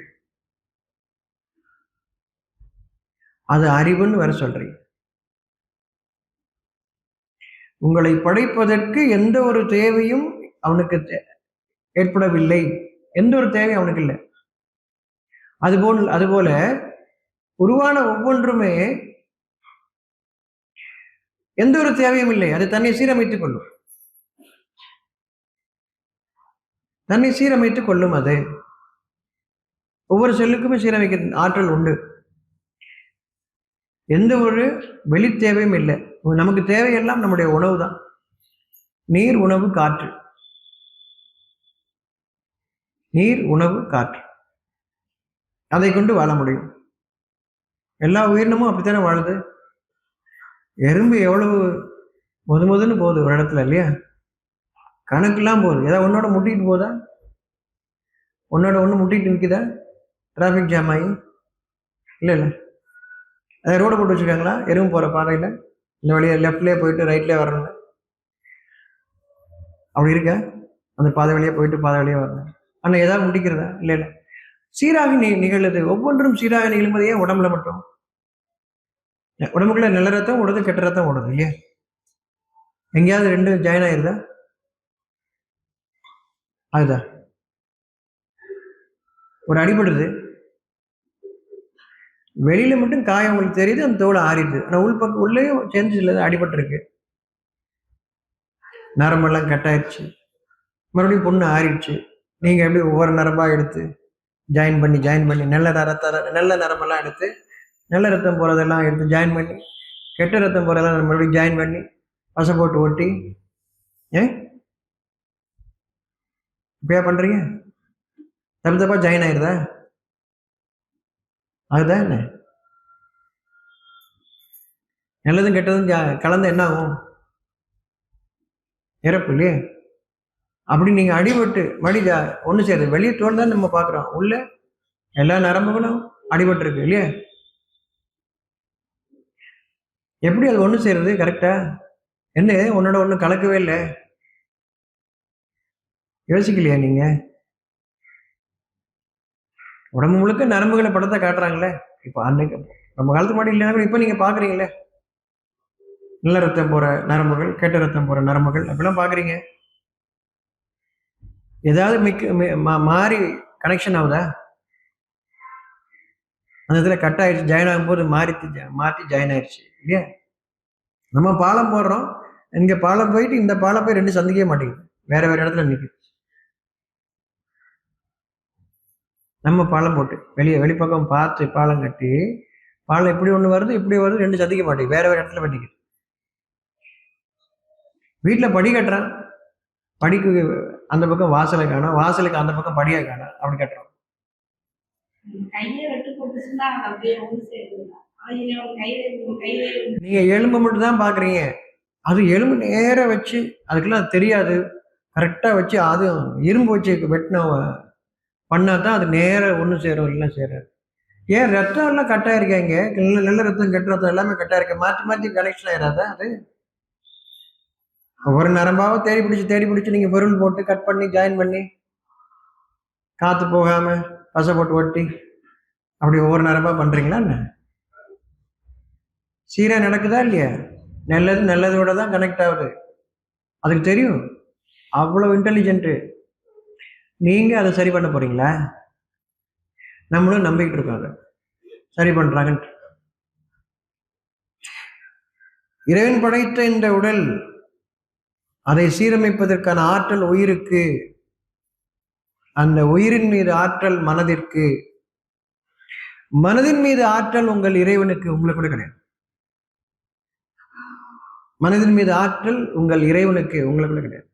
[SPEAKER 1] அது அறிவுன்னு வேற சொல்றீங்க. உங்களை படைப்பதற்கு எந்த ஒரு தேவையும் அவனுக்கு ஏற்படவில்லை. எந்த ஒரு தேவையும் அவனுக்கு இல்லை. அதுபோல உருவான ஒவ்வொன்றுமே எந்த ஒரு தேவையும் இல்லை. அது தன்னை சீரமைத்துக் கொள்ளும். தன்னை சீரமைத்துக் கொள்ளும். அது ஒவ்வொரு செல்லுக்குமே சீரமைக்க ஆற்றல் உண்டு. எந்த ஒரு வெளி தேவையும் இல்லை. நமக்கு தேவையெல்லாம் நம்முடைய உணவு தான். நீர், உணவு, காற்று. நீர், உணவு, காற்று. அதை கொண்டு வாழ முடியும். எல்லா உயிரினமும் அப்படித்தானே வாழுது. எறும்பு எவ்வளவு முதன்னு போகுது ஒரு இடத்துல, இல்லையா? கணக்கெல்லாம் போகுது. ஏதாவது உன்னோட முட்டிட்டு போதா? உன்னோட ஒன்று முட்டிட்டு நிற்குதா? டிராஃபிக் ஜாம் ஆகி? இல்லை. அதை ரோடு போட்டு வச்சுருக்காங்களா எறும்பு போகிற பாதையில்? இந்த வழியாக லெஃப்ட்லேயே போயிட்டு ரைட்லேயே வரணுங்க. அப்படி இருக்க அந்த பாதை வழியாக போயிட்டு பாதை வழியாக வரணும். ஆனால் ஏதாவது முடிக்கிறதா? இல்லை. சீராக நிகழுது. ஒவ்வொன்றும் சீராக நிகழும்போது ஏன் உடம்புல மட்டும்? உடம்புக்குள்ள நல்ல ரத்தம் ஓடுது, கெட்ட ரத்தம் ஓடுது, இல்லையா? எங்கேயாவது ரெண்டு ஜாயின் ஆயிருதா? அதுதான். ஒரு அடிபடுது, வெளியில மட்டும் காயம் உங்களுக்கு தெரியுது, அந்த தோலை ஆறிடுது. ஆனால் உள்பக்கம் உள்ளேயும் சேர்ந்து இல்லை, அடிபட்டிருக்கு, நரம்பெல்லாம் கட்டாயிருச்சு, மறுபடியும் பொண்ணு ஆறிடுச்சு. நீங்க எப்படி ஒவ்வொரு நரம்பா எடுத்து ஜாயின் பண்ணி நல்ல நரம்பெல்லாம் எடுத்து நல்ல ரத்தம் போறதெல்லாம் எடுத்து ஜாயின் பண்ணி, கெட்ட ரத்தம் போறதெல்லாம் மறுபடியும் ஜாயின் பண்ணி பசை போட்டு ஒட்டி இப்படியா பண்றீங்க? தப்பா ஜாயின் ஆயிருதா? அதுதான் என்ன? நல்லதும் கெட்டதும் கலந்து என்ன ஆகும்? இறப்பு, இல்லையே? அப்படி நீங்க அடிபட்டு ஒண்ணு சேருது. வெளியே தோல் தான் நம்ம பாக்குறோம், உள்ள எல்லா நரம்புகளும் அடிபட்டு இருக்கு, இல்லையா? எப்படி அது ஒண்ணு சேருது? கரெக்டா? என்ன உன்னோட ஒண்ணு கலக்கவே இல்லை? யோசிக்கலையா நீங்க? உடம்பு முழுக்க நரம்புகளை படத்தை காட்டுறாங்களே. இப்ப அன்னைக்கு நம்ம காலத்துக்கு முன்னாடி இல்லைன்னா இப்ப நீங்க பாக்குறீங்களே, நல்ல ரத்தம் போற நரம்புகள், கெட்ட ரத்தம் போற நரம்புகள், அப்படிலாம் பாக்குறீங்க. ஏதாவது மாறி கனெக்ஷன் ஆகுதா? அந்த இடத்துல கட் ஆயிடுச்சு, ஜாயின் ஆகும்போது மாற்றி ஜாயின் ஆயிடுச்சு, இல்லையா? நம்ம பாலம் போடுறோம், இங்க பாலம் போயிட்டு இந்த பாலம் போய் ரெண்டு சந்திக்கவே மாட்டேங்குது, வேற இடத்துல நிற்குது. நம்ம பாலம் போட்டு வெளிப்பக்கம் பார்த்து பாலம் கட்டி, பாலம் இப்படி ஒண்ணு வருது, இப்படி வருது, ரெண்டு சந்திக்க மாட்டேங்குது, வேற இடத்துல பண்ணிக்குது. வீட்டுல படி கட்டுறான், படிக்கு அந்த பக்கம் வாசலை காணும், வாசலுக்கு அந்த பக்கம் படியா காணும், அப்படி கட்டுறோம். நீங்க எலும்பு மட்டும் தான் பாக்குறீங்க. அது எலும்பு நேர வச்சு அதுக்கெல்லாம் தெரியாது, கரெக்டா வச்சு அது இரும்பு வச்சு வெட்டின பண்ணாதான் அது நேர ஒண்ணு சேரும், இல்லை சேராது. ஏன் ரத்தம் எல்லாம் கட்டா இருக்காங்க, நல்ல ரத்தம் கெட்ட ரத்தம் எல்லாமே கட்டா இருக்க, மாற்றி கனெக்ஷன் ஆயிடாதா? அது ஒவ்வொரு நரம்பாவும் தேடி பிடிச்சி நீங்க பொருள் போட்டு கட் பண்ணி ஜாயின் பண்ணி காத்து போகாம பசை போட்டு ஒட்டி அப்படி ஒவ்வொரு நரம்பா பண்றீங்களா என்ன? சீரா நடக்குதா இல்லையா? நல்லதோட தான் கனெக்ட் ஆகுது, அதுக்கு தெரியும். அவ்வளவு இன்டெலிஜென்ட். நீங்க அதை சரி பண்ண போறீங்களா? நம்மளும் நம்பிக்கிட்டு இருக்காங்க சரி பண்றாங்க. இறைவன் படைத்த இந்த உடல், அதை சீரமைப்பதற்கான ஆற்றல் உயிருக்கு, அந்த உயிரின் மீது ஆற்றல் மனதிற்கு, மனதின் மீது ஆற்றல் உங்கள் இறைவனுக்கு, உங்களுக்கு கூட கிடையாது. மனதின் மீது ஆற்றல் உங்கள் இறைவனுக்கு, உங்களுக்கு கூட கிடையாது.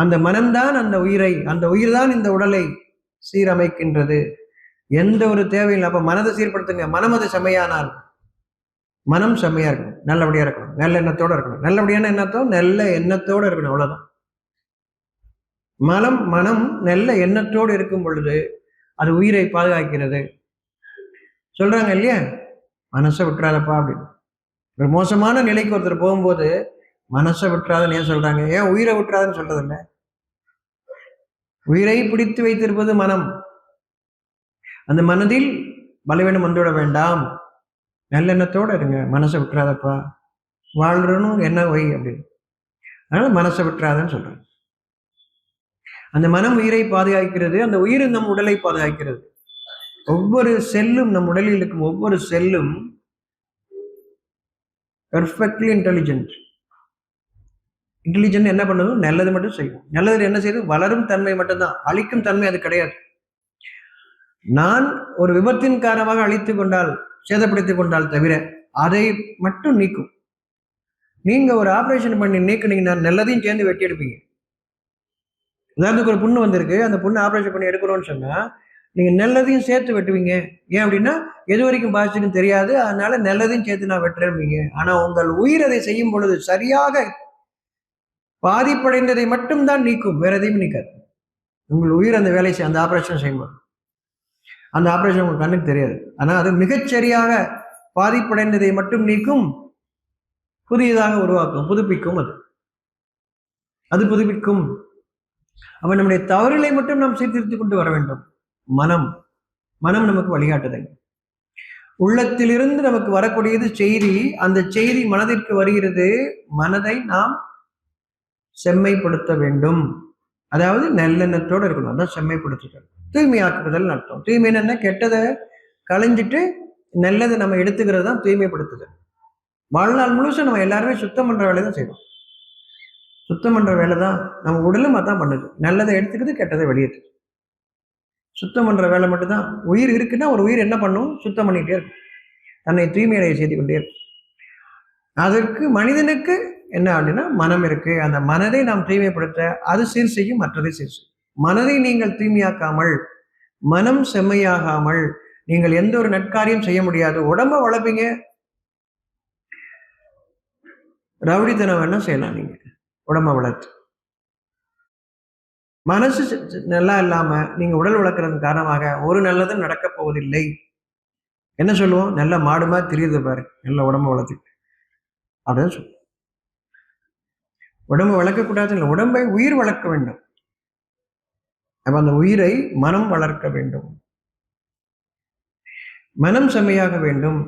[SPEAKER 1] அந்த மனம்தான் அந்த உயிரை, அந்த உயிர் தான் இந்த உடலை சீரமைக்கின்றது. எந்த ஒரு தேவையில்லை. அப்ப மனதை சீர்படுத்துங்க. மனம் அது செம்மையானால், மனம் செம்மையா இருக்கணும், நல்லபடியா இருக்கணும், நல்ல எண்ணத்தோட இருக்கணும். நல்லபடியான நல்ல எண்ணத்தோட இருக்கணும், அவ்வளவுதான். மனம் நல்ல எண்ணத்தோடு இருக்கும் பொழுது அது உயிரை பாதுகாக்கிறது. சொல்றாங்க இல்லையா, மனசை விட்டுறாதப்பா அப்படின்னு. ஒரு மோசமான நிலைக்கு ஒருத்தர் போகும்போது மனசை விட்டுறாதுன்னு ஏன் சொல்றாங்க? ஏன் உயிரை விட்டுறாதுன்னு சொல்றது இல்லை? உயிரை பிடித்து வைத்திருப்பது மனம். அந்த மனதில் பலவீனம் வந்துவிட வேண்டாம், நல்லெண்ணத்தோட இருங்க, மனசை விட்டுறாதப்பா, வாழ்றணும் என்ன வை அப்படின்னு. அதனால மனசை விட்டுறாதுன்னு சொல்றாங்க. அந்த மனம் உயிரை பாதுகாக்கிறது, அந்த உயிர் நம் உடலை பாதுகாக்கிறது. ஒவ்வொரு செல்லும், நம் உடலில் இருக்கும் ஒவ்வொரு செல்லும் பெர்ஃபெக்ட்லி இன்டெலிஜென்ட். இன்டெலிஜென்ட் என்ன பண்ணுது? நல்லது மட்டும் செய்யும். நல்லதுல என்ன செய்யுது? வளரும் தன்மை மட்டும்தான், அழிக்கும் தன்மை அது கிடையாது. நான் ஒரு விபத்தின் காரணமாக அழித்து கொண்டால், சேதப்படுத்திக் கொண்டால் தவிர அதை மட்டும் நீக்கும். நீங்க ஒரு ஆபரேஷன் பண்ணி நீக்குனீங்கன்னா நல்லதையும் சேர்ந்து வெட்டி எடுப்பீங்க. உதாரணத்துக்கு ஒரு புண்ணு வந்திருக்கு, அந்த புண்ணு ஆபரேஷன் பண்ணி எடுக்கணும்னு சொன்னா நீங்க நல்லதையும் சேர்த்து வெட்டுவீங்க. ஏன் அப்படின்னா எது வரைக்கும் பாதிச்சுன்னு தெரியாது, அதனால நல்லதையும் சேர்த்து நான் வெட்டுறேன்பீங்க. ஆனா உங்கள் உயிர் அதை செய்யும் பொழுது சரியாக பாதிப்படைந்ததை மட்டும்தான் நீக்கும், வேற எதையும் நீக்காது. உங்கள் உயிர் அந்த வேலை அந்த ஆபரேஷன் செய்யும்போது அந்த ஆபரேஷன் உங்க கண்ணுக்கு தெரியாது, ஆனா அது மிகச்சரியாக பாதிப்படைந்ததை மட்டும் நீக்கும், புதியதாக உருவாக்கும், புதுப்பிக்கும். அது புதுப்பிக்கும். அப்ப நம்முடைய தவறுகளை மட்டும் நாம் சீர்திருத்திக் கொண்டு வர வேண்டும். மனம் நமக்கு வழிகாட்டுதல். உள்ளத்திலிருந்து நமக்கு வரக்கூடியது செய்தி, அந்த செய்தி மனதிற்கு வருகிறது. மனதை நாம் செம்மைப்படுத்த வேண்டும். அதாவது நல்லெண்ணத்தோடு இருக்கணும். அதான் செம்மைப்படுத்துதல், தூய்மையாக்குதல் அர்த்தம். தூய்மைன்னு என்ன? கெட்டதை களைஞ்சிட்டு நல்லதை நம்ம எடுத்துக்கிறது தான் தூய்மைப்படுத்துதல். வாழ்நாள் முழுசும் நம்ம எல்லாருமே சுத்தம் பண்ற வேலை தான் செய்யணும். சுத்தம் பண்ற வேலை தான் நம்ம உடலும் அதான் பண்ணுது. நல்லதை எடுத்துக்குது, கெட்டதை வெளியேற்றுது. சுத்தம் பண்ற வேலை மட்டும்தான். உயிர் இருக்குன்னா ஒரு உயிர் என்ன பண்ணும்? சுத்தம் பண்ணிட்டே இருக்கும், தன்னை தூய்மையடைய செய்து கொண்டே இருக்கும். அதற்கு மனிதனுக்கு என்ன அப்படின்னா மனம் இருக்கு. அந்த மனதை நாம் தூய்மைப்படுத்த அது சீர் செய்யும், மற்றதை சீர் செய்யும். மனதை நீங்கள் தூய்மையாக்காமல், மனம் செம்மையாகாமல் நீங்கள் எந்த ஒரு நற்காரியம் செய்ய முடியாது. உடம்ப வளர்ப்பீங்க, ரவுடித்தனம் வேணா செய்யலாம். நீங்க உடம்ப வளர்த்து மனசு நல்லா இல்லாம நீங்க உடல் வளர்க்கறது காரணமாக ஒரு நல்லதும் நடக்க போவதில்லை. என்ன சொல்லுவோம்? நல்ல மாடு மாதிரி தெரியுது பாரு, நல்ல உடம்ப வளர்த்துக்கு அப்படின்னு சொல்லுவோம். உடம்பு வளர்க்கக்கூடாது இல்லை, உடம்பை உயிர் வளர்க்க வேண்டும். அப்ப அந்த உயிரை மனம் வளர்க்க வேண்டும், மனம் செம்மையாக வேண்டும்.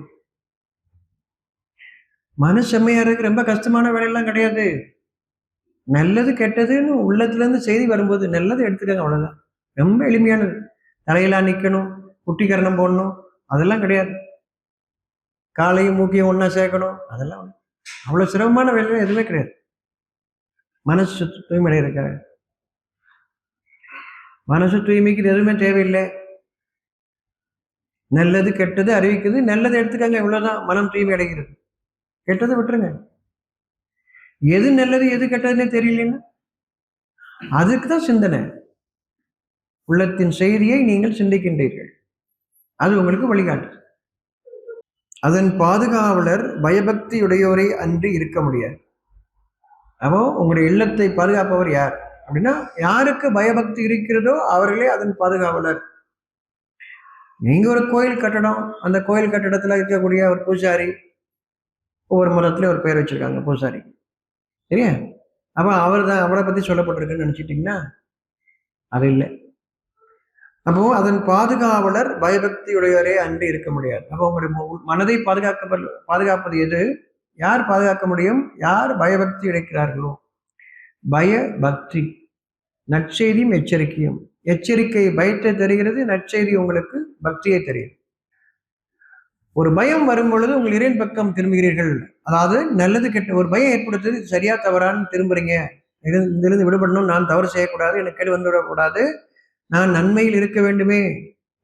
[SPEAKER 1] மன செம்மையாருக்கு ரொம்ப கஷ்டமான வேலையெல்லாம் கிடையாது. நல்லது கெட்டதுன்னு உள்ளத்துல இருந்து செய்தி வரும்போது நல்லது எடுத்துக்கங்க, அவ்வளவுதான். ரொம்ப எளிமையானது. தலையெல்லாம் நிக்கணும், குட்டிக்கரணம் போடணும், அதெல்லாம் கிடையாது. காலையும் மூக்கையும் ஒன்னா சேர்க்கணும், அதெல்லாம் அவ்வளவு சிரமமான வேலையெல்லாம் எதுவுமே கிடையாது. மனசு தூய்மை இருக்க, மனசு தூய்மைக்கு எதுவுமே தேவையில்லை. நல்லது கெட்டது அறிவிக்குது, நல்லதை எடுத்துக்கங்க, இவ்வளவுதான். மனம் தூய்மை அடைகிறது. கெட்டதை விட்டுருங்க. எது நல்லது எது கெட்டதுன்னே தெரியலன்னா அதுக்கு தான் சிந்தனை. உள்ளத்தின் செய்தியை நீங்கள் சிந்திக்கின்றீர்கள், அது உங்களுக்கு வழிகாட்டு. அதன் பாதுகாவலர் பயபக்தியுடையோரை அன்று இருக்க முடியாது. அப்போ உங்களுடைய இல்லத்தை பாதுகாப்பவர் யார் அப்படின்னா, யாருக்கு பயபக்தி இருக்கிறதோ அவர்களே அதன் பாதுகாவலர். நீங்க ஒரு கோயில் கட்டடம், அந்த கோயில் கட்டடத்துல இருக்கக்கூடிய ஒரு பூசாரி, ஒவ்வொரு மதத்திலையும் ஒரு பெயர் வச்சிருக்காங்க பூசாரி, சரியா? அப்ப அவர் தான், அவரை பத்தி சொல்லப்பட்டிருக்குன்னு நினைச்சிட்டீங்கன்னா அது இல்லை. அப்போ அதன் பாதுகாவலர் பயபக்தியுடையவரே அன்று இருக்க முடியாது. அப்போ உங்களுடைய மனதை பாதுகாப்பது எது? யார் பாதுகாக்க முடியும்? யார் பயபக்தி உடைக்கிறார்களோ. பய பக்தி, நற்செய்தியும் எச்சரிக்கையும். எச்சரிக்கை பயத்தை தருகிறது, நற்செய்தி உங்களுக்கு பக்தியை தருகிறது. ஒரு பயம் வரும் பொழுது உங்கள் இறைவன் பக்கம் திரும்புகிறீர்கள். அதாவது நல்லது கெட்ட ஒரு பயம் ஏற்படுத்துது, சரியா தவறான்னு திரும்புறீங்க. இதிலிருந்து விடுபடணும், நான் தவறு செய்யக்கூடாது, எனக்கு கேடு வந்துவிடக்கூடாது, நான் நன்மையில் இருக்க வேண்டுமே,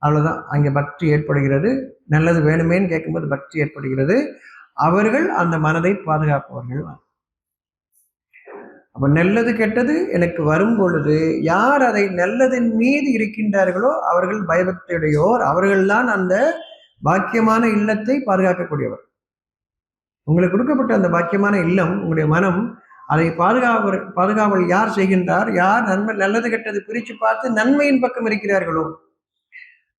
[SPEAKER 1] அவ்வளவுதான். அங்கே பக்தி ஏற்படுகிறது. நல்லது வேணுமேன்னு கேட்கும்போது பக்தி ஏற்படுகிறது. அவர்கள் அந்த மனதை பாதுகாப்பவர்கள். அப்ப நல்லது கெட்டது எனக்கு வரும் பொழுது யார் அதை நல்லதின் மீது இருக்கின்றார்களோ அவர்கள் பயபக்தியுடையோர், அவர்கள்தான் அந்த பாக்கியமான இல்லத்தை பாதுகாக்கக்கூடியவர். உங்களுக்கு கொடுக்கப்பட்ட அந்த பாக்கியமான இல்லம், உங்களுடைய மனம், அதை பாதுகாவல் யார் செய்கின்றார்? யார் நன்மை நல்லது கெட்டது பிரித்து பார்த்து நன்மையின் பக்கம் இருக்கிறார்களோ.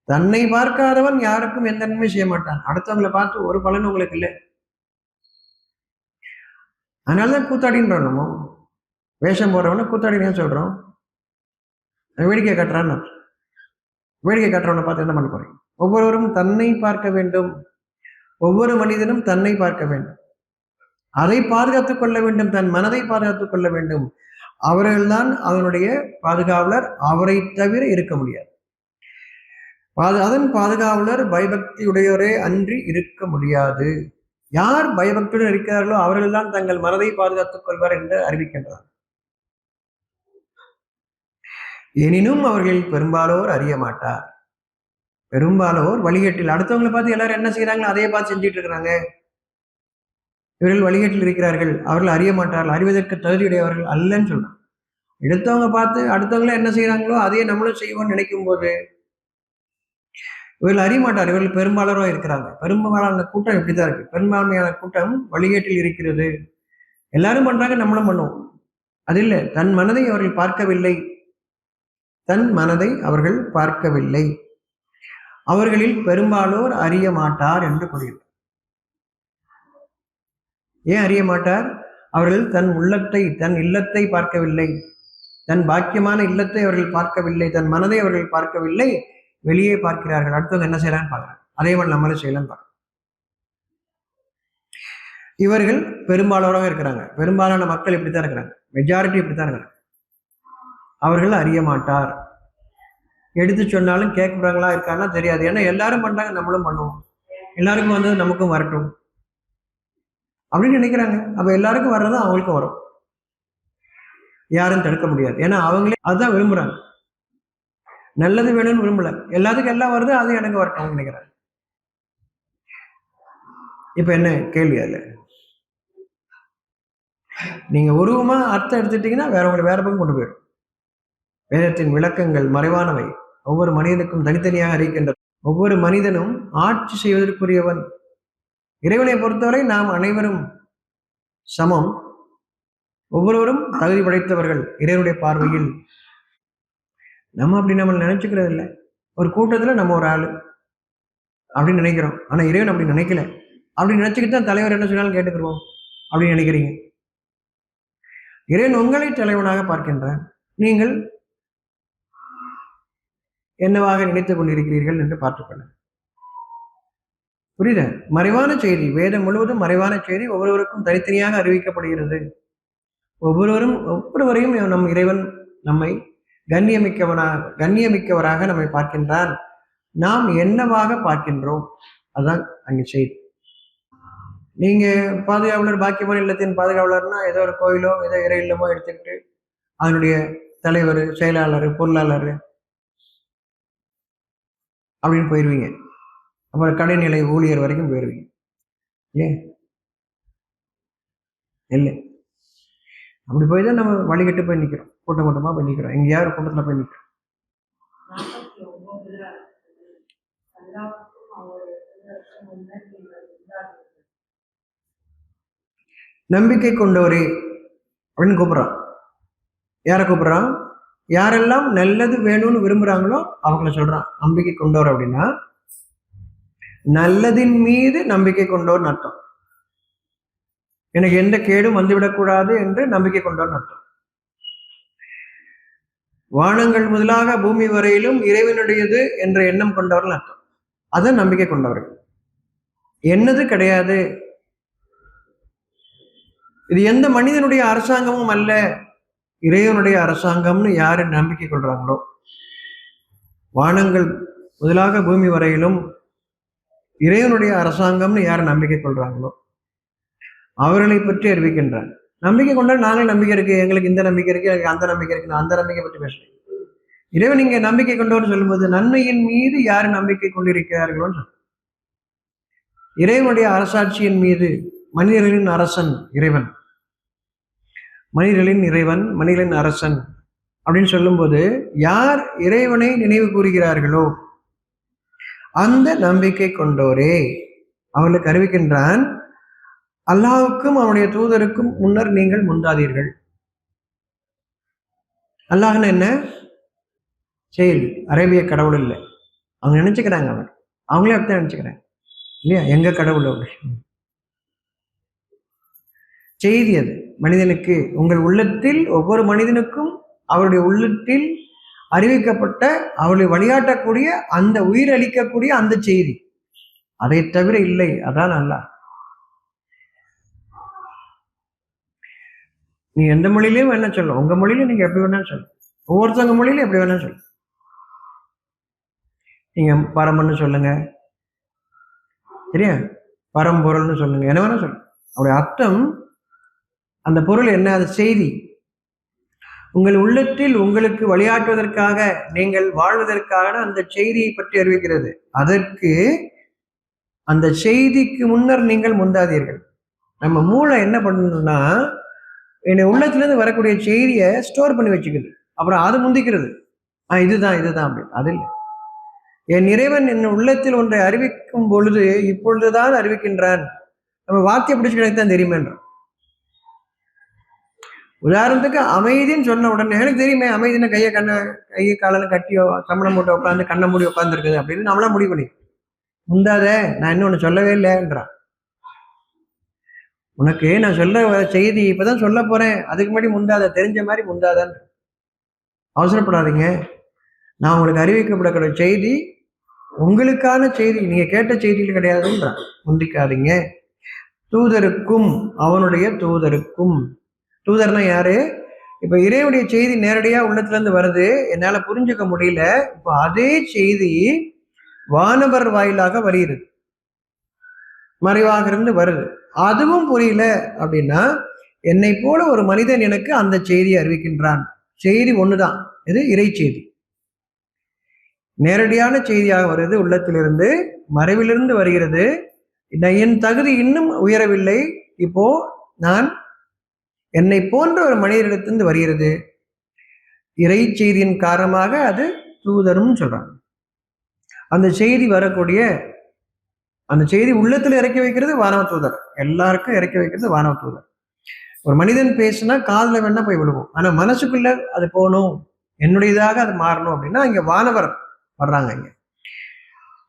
[SPEAKER 1] தன்னை பார்க்காதவன் யாருக்கும் எந்த நன்மை செய்ய மாட்டான். அடுத்தவங்களை பார்த்து ஒரு பலன் உங்களுக்கு இல்லை. அதனாலதான் கூத்தாடின்றோம். நம்ம வேஷம் போடுறவன கூத்தாடினு சொல்றோம். வேடிக்கை கட்டுறான்னு. வேடிக்கை கட்டுறவனை பார்த்து என்ன பண்ண போறீங்க? ஒவ்வொருவரும் தன்னை பார்க்க வேண்டும். ஒவ்வொரு மனிதனும் தன்னை பார்க்க வேண்டும், அதை பாதுகாத்துக் கொள்ள வேண்டும், தன் மனதை பாதுகாத்துக் கொள்ள வேண்டும். அவர்கள்தான் அதனுடைய பாதுகாவலர். அவரை தவிர இருக்க முடியாது. அதன் பாதுகாவலர் பயபக்தியுடையோரே அன்றி இருக்க முடியாது. யார் பயபக்தியுடன் இருக்கிறார்களோ அவர்கள்தான் தங்கள் மனதை பாதுகாத்துக் கொள்வார் என்று அறிவிக்கின்றார். எனினும் அவர்களில் பெரும்பாலோர் அறிய மாட்டார். பெரும்பாலோர் வழிகேட்டில், அடுத்தவங்களை பார்த்து எல்லாரும் என்ன செய்யறாங்களோ அதையே பார்த்து செஞ்சுட்டு இருக்கிறாங்க. இவர்கள் வழிகேட்டில் இருக்கிறார்கள், அவர்கள் அறிய மாட்டார்கள், அறிவதற்கு தகுதியுடையவர்கள் அல்லன்னு சொல்றாங்க. எடுத்தவங்க பார்த்து அடுத்தவங்களும் என்ன செய்யறாங்களோ அதையே நம்மளும் செய்வோம்னு நினைக்கும் போது இவர்கள் அறிய மாட்டார். இவர்கள் பெரும்பாலரும் இருக்கிறாங்க. பெரும்பாலான கூட்டம் இப்படித்தான் இருக்கு. பெரும்பான்மையான கூட்டம் வழிகேட்டில் இருக்கிறது. எல்லாரும் பண்றாங்க, நம்மளும் பண்ணுவோம். அது இல்லை, தன் மனதை அவர்கள் பார்க்கவில்லை. தன் மனதை அவர்கள் பார்க்கவில்லை. அவர்களில் பெரும்பாலோர் அறிய மாட்டார் என்று கூறுகிறார். ஏன் அறிய மாட்டார்? அவர்கள் தன் உள்ளத்தை, தன் இல்லத்தை பார்க்கவில்லை. தன் பாக்கியமான இல்லத்தை அவர்கள் பார்க்கவில்லை. தன் மனதை அவர்கள் பார்க்கவில்லை. வெளியே பார்க்கிறார்கள். அடுத்தவங்க என்ன செய்யலான்னு பார்க்குறாங்க. அதே மாதிரி நம்மளும் செய்யலான்னு பார்க்குறோம். இவர்கள் பெரும்பாலோராக இருக்கிறாங்க. பெரும்பாலான மக்கள் இப்படித்தான் இருக்கிறாங்க. மெஜாரிட்டி இப்படித்தான் இருக்கிறாங்க. அவர்கள் அறிய மாட்டார். எடுத்து சொன்னாலும் கேட்குறாங்களா இருக்காங்கன்னா தெரியாது. ஏன்னா எல்லாரும் பண்றாங்க, நம்மளும் பண்ணுவோம். எல்லாருக்கும் வந்தது நமக்கும் வரட்டும் அப்படின்னு நினைக்கிறாங்க. அப்ப எல்லாருக்கும் வர்றது அவங்களுக்கும் வரும். யாரும் தடுக்க முடியாது. ஏன்னா அவங்களே அதுதான் விரும்புறாங்க. நல்லது வேணும்னு விரும்பல. எல்லாத்துக்கும் எல்லாம் வருது, அது எனக்கு வரட்டும் நினைக்கிறாங்க. இப்ப என்ன கேள்வி? அதுல நீங்க உருவமா அர்த்தம் எடுத்துட்டீங்கன்னா வேற உங்களுக்கு வேற பக்கம் கொண்டு போயிடும். வேதத்தின் விளக்கங்கள் மறைவானவை. ஒவ்வொரு மனிதனுக்கும் தனித்தனியாக அறிக்கின்றது. ஒவ்வொரு மனிதனும் ஆட்சி செய்வதற்குரியவன். இறைவனை பொறுத்தவரை நாம் அனைவரும் சமம். ஒவ்வொருவரும் தகுதி படைத்தவர்கள் இறைவனுடைய பார்வையில். நம்ம அப்படி நம்ம நினைச்சுக்கிறது இல்லை. ஒரு கூட்டத்துல நம்ம ஒரு ஆளு அப்படின்னு நினைக்கிறோம். ஆனா இறைவன் அப்படி நினைக்கல. அப்படி நினைச்சுக்கிட்டு தான் தலைவர் என்ன சொன்னாலும் கேட்டுக்கிறோம் அப்படின்னு நினைக்கிறீங்க. இறைவன் உங்களை தலைவனாக பார்க்கின்றான். நீங்கள் என்னவாக நினைத்துக் கொண்டிருக்கிறீர்கள் என்று பார்த்துக்கொள்ள. புரியுத? மறைவான செய்தி, வேதம் முழுவதும் மறைவான செய்தி ஒவ்வொருவருக்கும் தனித்தனியாக அறிவிக்கப்படுகிறது. ஒவ்வொருவரையும் நம் இறைவன் நம்மை கண்ணியமிக்கவராக நம்மை பார்க்கின்றான். நாம் என்னவாக பார்க்கின்றோம் அதான் அங்கே செய்தி. நீங்க பாதுகாவலர், பாக்கியமான இல்லத்தின் பாதுகாவலர்னா ஏதோ ஒரு கோயிலோ ஏதோ இறை இல்லமோ எடுத்துக்கிட்டு அதனுடைய தலைவர், செயலாளர், பொருளாளர் அப்படின்னு போயிடுவீங்க. அப்புறம் கடைநிலை ஊழியர் வரைக்கும் போயிடுவீங்க. ஏன் இல்லை, அப்படி போய் தான் நம்ம வழிகட்டு போய் நிற்கிறோம். கூட்டம் கூட்டமா போய் நிற்கிறோம். எங்கேயாவது கூட்டத்துல போய் நிற்கிறோம். நம்பிக்கை கொண்டோரே அப்படின்னு கூப்பிடுறான். யாரை கூப்பிடுறான்? யாரெல்லாம் நல்லது வேணும்னு விரும்புறாங்களோ அவங்கள சொல்றான் நம்பிக்கை கொண்டோர் அப்படின்னா. நல்லதின் மீது நம்பிக்கை கொண்டோர்னு அர்த்தம். எனக்கு எந்த கேடும் வந்துவிடக்கூடாது என்று நம்பிக்கை கொண்டோர்னு அர்த்தம். வானங்கள் முதலாக பூமி வரையிலும் இறைவனுடையது என்ற எண்ணம் கொண்டவர்கள் அர்த்தம். அதை நம்பிக்கை கொண்டவர்கள். என்னது கிடையாது, இது எந்த மனிதனுடைய அரசாங்கமும் அல்ல, இறைவனுடைய அரசாங்கம்னு யாரு நம்பிக்கை கொள்றாங்களோ, வானங்கள் முதலாக பூமி வரையிலும் இறைவனுடைய அரசாங்கம்னு யார் நம்பிக்கை கொள்றாங்களோ அவர்களை பற்றி அறிவிக்கின்றான். நம்பிக்கை கொண்டால் நாங்கள் நம்பிக்கை இருக்கு, எங்களுக்கு இந்த நம்பிக்கை இருக்கு, எனக்கு அந்த நம்பிக்கை இருக்கு, நான் அந்த நம்பிக்கை பற்றி பேசுறேன். இறைவன் இங்கே நம்பிக்கை கொண்டோன்னு சொல்லும்போது நன்மையின் மீது யார் நம்பிக்கை கொண்டிருக்கிறார்களோன்னு சொல்ற. இறைவனுடைய அரசாட்சியின் மீது, மனிதர்களின் அரசன் இறைவன், மனிதர்களின் இறைவன், மனிதர்களின் அரசன் அப்படின்னு சொல்லும்போது யார் இறைவனை நினைவு கூறுகிறார்களோ அந்த நம்பிக்கை கொண்டோரே அவர்களுக்கு அறிவிக்கின்றான், அல்லாஹ்வுக்கும் அவனுடைய தூதருக்கும் முன்னர் நீங்கள் முந்தாதீர்கள். அல்லாஹ்னா என்ன? செயல். அரேபிய கடவுள் இல்லை. அவங்க நினைச்சுக்கிறாங்க, அவங்களே அப்படித்தான் நினைச்சுக்கிறாங்க இல்லையா? எங்க கடவுள் செய்தி அது மனிதனுக்கு. உங்கள் உள்ளத்தில், ஒவ்வொரு மனிதனுக்கும் அவருடைய உள்ளத்தில் அறிவிக்கப்பட்ட, அவர்களை வழிகாட்டக்கூடிய, அந்த உயிர் அளிக்கக்கூடிய அந்த செய்தி, அதை தவிர இல்லை. அதான் அல்லாஹ். நீ எந்த மொழியிலையும் வேணா சொல்லும், உங்க மொழியில நீங்க எப்படி வேணா சொல்லும், ஒவ்வொருத்தவங்க மொழியில எப்படி வேணா சொல்லும். நீங்க பரமன்னு சொல்லுங்க, சரியா, பரம்பொருள்னு சொல்லுங்க, என்ன வேணா சொல்லுங்க. அவருடைய அர்த்தம், அந்த பொருள் என்ன, அது செய்தி. உங்கள் உள்ளத்தில் உங்களுக்கு வழியாற்றுவதற்காக, நீங்கள் வாழ்வதற்காக அந்த செய்தியை பற்றி அறிவிக்கிறது. அதற்கு அந்த செய்திக்கு முன்னர் நீங்கள் முந்தாதீர்கள். நம்ம மூளை என்ன பண்ணணும்னா, என்னுடைய உள்ளத்திலிருந்து வரக்கூடிய செய்தியை ஸ்டோர் பண்ணி வச்சுக்குது, அப்புறம் அது முந்திக்கிறது. இதுதான் இதுதான் அப்படின்னு. அது இல்லை. என் இறைவன் என் உள்ளத்தில் ஒன்றை அறிவிக்கும் பொழுது இப்பொழுதுதான் அறிவிக்கின்றான். நம்ம வாக்கிய பிடிச்சு எனக்கு தான் தெரியுமேன்றான். உதாரணத்துக்கு அமைதின்னு சொன்ன உடனே எனக்கு தெரியுமே அமைதின்னு கையை காலெல்லாம் கட்டியோ சமணம் போட்டு உட்காந்து கண்ணை மூடி உட்காந்துருக்குது அப்படின்னு நம்மளாம் முடிவு பண்ணி முந்தாத, நான் இன்னும் ஒன்று சொல்லவே இல்லைன்றான். உனக்கு நான் சொல்ல செய்தி இப்பதான் சொல்ல போறேன், அதுக்கு முன்னாடி முந்தாத, தெரிஞ்ச மாதிரி முந்தாதன்னு. அவசரப்படாதீங்க, நான் உங்களுக்கு அறிவிக்கப்படக்கூடிய செய்தி உங்களுக்கான செய்தி, நீங்க கேட்ட செய்திகள் கிடையாதுன்றான். முந்திக்காதீங்க. தூதருக்கும், அவனுடைய தூதருக்கும். தூதர்னா யாரு? இப்ப இறைவனுடைய செய்தி நேரடியா உள்ளத்துல இருந்து வருது, என்னால புரிஞ்சுக்க முடியல. இப்ப அதே செய்தி வானவர் வாயிலாக வருகிறது, மறைவாக இருந்து வருது, அதுவும் புரியல அப்படின்னா என்னை போல ஒரு மனிதன் எனக்கு அந்த செய்தியை அறிவிக்கின்றான். செய்தி ஒண்ணுதான், இது இறை செய்தி. நேரடியான செய்தியாக வருது, உள்ளத்திலிருந்து, மறைவிலிருந்து வருகிறது. என் தகுதி இன்னும் உயரவில்லை, இப்போ நான் என்னை போன்ற ஒரு மனிதனிடத்திலிருந்து வருகிறது. இறை செய்தியின் காரணமாக அது தூதரும் சொல்றாங்க. அந்த செய்தி வரக்கூடிய, அந்த செய்தி உள்ளத்துல இறக்கி வைக்கிறது வானவ தூதர், எல்லாருக்கும் இறக்கி வைக்கிறது வானவ தூதர். ஒரு மனிதன் பேசுனா காதுல வேணா போய் விழுவோம், ஆனா மனசுக்குள்ள அது போகணும், என்னுடையதாக அது மாறணும் அப்படின்னா இங்க வானவர் வர்றாங்க. இங்க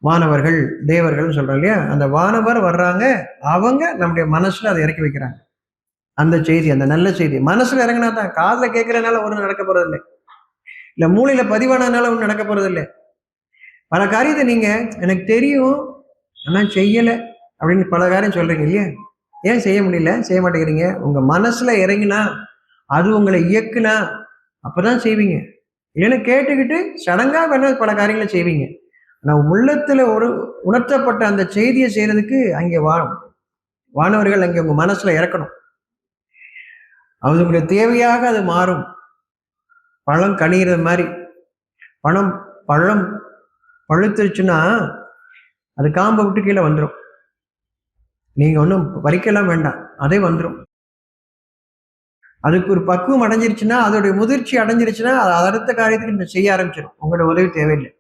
[SPEAKER 1] வானவர்கள் தேவர்கள் சொல்றோம் இல்லையா, அந்த வானவர் வர்றாங்க, அவங்க நம்முடைய மனசுல அதை இறக்கி வைக்கிறாங்க. அந்த செய்தி, அந்த நல்ல செய்தி மனசுல இறங்கினா தான். காதுல கேட்கறதுனால ஒன்றும் நடக்க போறது இல்லை, இல்ல மூளையில பதிவானதுனால ஒன்றும் நடக்க போறது இல்லை. பல காரியத்தை நீங்க எனக்கு தெரியும் ஆனா செய்யல அப்படின்னு பல காரியம் சொல்றீங்க இல்லையா, ஏன் செய்ய முடியல, செய்ய மாட்டேங்கிறீங்க? உங்க மனசுல இறங்கினா, அது உங்களை இயக்குனா அப்பதான் செய்வீங்க. இல்லைன்னு கேட்டுக்கிட்டு சடங்கா வேணா பல காரியங்களை செய்வீங்க. ஆனா உள்ளத்துல ஒரு உணர்த்தப்பட்ட அந்த செய்தியை செய்யறதுக்கு அங்கே வானவர்கள் அங்கே உங்க மனசுல இறக்கணும். அவங்களுடைய தேவையாக அது மாறும். பழம் கனிகிறது மாதிரி, பழம் பழுத்துருச்சுன்னா அது காம்பை விட்டு கீழே வந்துடும், நீங்க ஒன்றும் பறிக்கலாம் வேண்டாம், அதே வந்துடும். அதுக்கு ஒரு பக்குவம் அடைஞ்சிருச்சுன்னா, அதோடைய முதிர்ச்சி அடைஞ்சிருச்சுன்னா அது அடுத்த காரியத்துக்கு செய்ய ஆரம்பிச்சிடும், உங்களோட உதவி தேவையில்லை.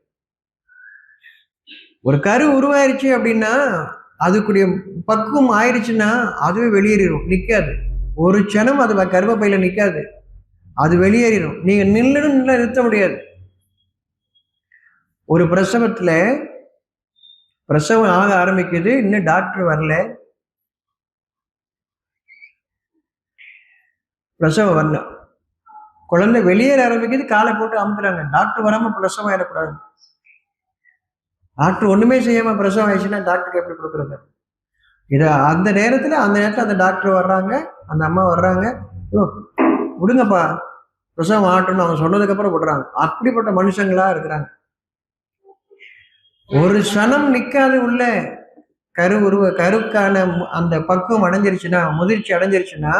[SPEAKER 1] ஒரு கரு உருவாயிருச்சு அப்படின்னா, அதுக்குடைய பக்குவம் ஆயிடுச்சுன்னா அதுவே வெளியேறிடும், நிற்காது. ஒரு க்ஷணம் அது கர்ப்பப்பையில நிற்காது, அது வெளியேறிடும். நீங்க நிறுத்த முடியாது. ஒரு பிரசவம் ஆக ஆரம்பிக்குது, இன்னும் டாக்டர் வரல, பிரசவம் வரல, குழந்தை வெளியேற ஆரம்பிக்குது, காலை போட்டு அமுத்துறாங்க, டாக்டர் வராம பிரசவம் ஆயிடக்கூடாது. டாக்டர் ஒண்ணுமே செய்யாம பிரசவம் ஆயிடுச்சுன்னா டாக்டருக்கு எப்படி கொடுக்குறது? இதை அந்த நேரத்துல அந்த டாக்டர் வர்றாங்க, அந்த அம்மா வர்றாங்க, விடுங்கப்பா பிரசவம் ஆகட்டும்னு அவங்க சொன்னதுக்கு அப்புறம் விடுறாங்க. அப்படிப்பட்ட மனுஷங்களா இருக்கிறாங்க. ஒரு சனம் நிக்காது உள்ள கருக்கான அந்த பக்குவம் அடைஞ்சிருச்சுன்னா, முதிர்ச்சி அடைஞ்சிருச்சுன்னா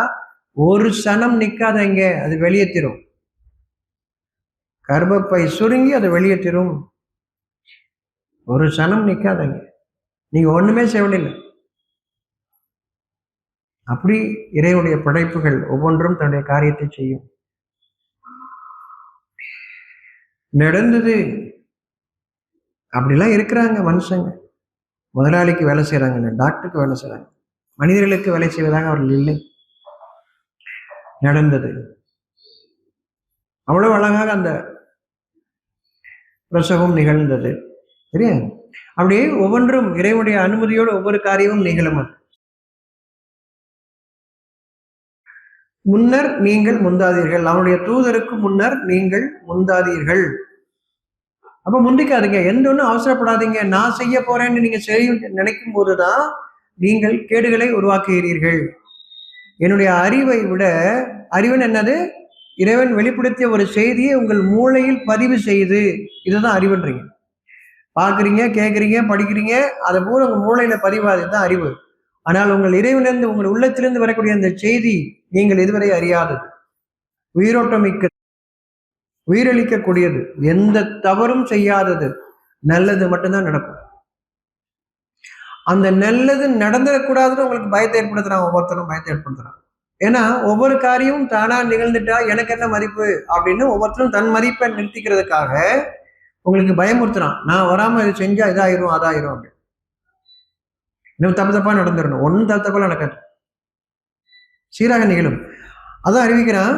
[SPEAKER 1] ஒரு சனம் நிக்காதங்க, அது வெளியேற்றிரும். கர்ப்பப்பை சுருங்கி அதை வெளியேற்றிரும். ஒரு சனம் நிக்காதங்க, நீங்க ஒண்ணுமே செய்யவில்லை. அப்படி இறைவனுடைய படைப்புகள் ஒவ்வொன்றும் தன்னுடைய காரியத்தை செய்யும். நடந்தது. அப்படிலாம் இருக்கிறாங்க மனுஷங்க. முதலாளிக்கு வேலை செய்யறாங்க, டாக்டருக்கு வேலை செய்யறாங்க, மனிதர்களுக்கு வேலை செய்வதாக அவர்கள் இல்லை. நடந்தது. அவ்வளவு அழகாக அந்த பிரசவம் நிகழ்ந்தது. சரியா? அப்படியே ஒவ்வொன்றும் இறைவனுடைய அனுமதியோடு ஒவ்வொரு காரியமும் நிகழும். முன்னர் நீங்கள் முந்தாதீர்கள், அவனுடைய தூதருக்கு முன்னர் நீங்கள் முந்தாதீர்கள். அப்ப முந்திக்காதீங்க, எந்த ஒன்றும் அவசரப்படாதீங்க. நான் செய்ய போறேன்னு நீங்க செய்ய நினைக்கும் போதுதான் நீங்கள் கேடுகளை உருவாக்குகிறீர்கள். என்னுடைய அறிவை விட, அறிவுன்னு என்னது? இறைவன் வெளிப்படுத்திய ஒரு செய்தியை உங்கள் மூளையில் பதிவு செய்து, இதுதான் அறிவுன்றீங்க. பார்க்குறீங்க, கேட்குறீங்க, படிக்கிறீங்க, அதை பூரா உங்கள் மூளையில பதிவாது தான் அறிவு. ஆனால் உங்கள் இறைவனிலிருந்து, உங்கள் உள்ளத்திலிருந்து வரக்கூடிய அந்த செய்தி நீங்கள் இதுவரை அறியாதது, உயிரோட்டமிக்க, உயிரளிக்கக்கூடியது, எந்த தவறும் செய்யாதது, நல்லது மட்டும்தான் நடக்கும். அந்த நல்லது நடந்துடக்கூடாதுன்னு உங்களுக்கு பயத்தை ஏற்படுத்துறான், ஒவ்வொருத்தரும் பயத்தை ஏற்படுத்துறான். ஏன்னா ஒவ்வொரு காரியமும் தானா நிகழ்ந்துட்டா எனக்கு என்ன மதிப்பு அப்படின்னு ஒவ்வொருத்தரும் தன் மதிப்பை நிறுத்திக்கிறதுக்காக உங்களுக்கு பயமுறுத்துறான். நான் வராம இது செஞ்சா இதாயிரும் அதாயிரும் அப்படின்னு. இன்னும் தப்பு தப்பா நடந்துடணும். ஒன்றும் தப்பு தப்பா நடக்காது, சீராக நிகழும். அதான் அறிவிக்கிறான்,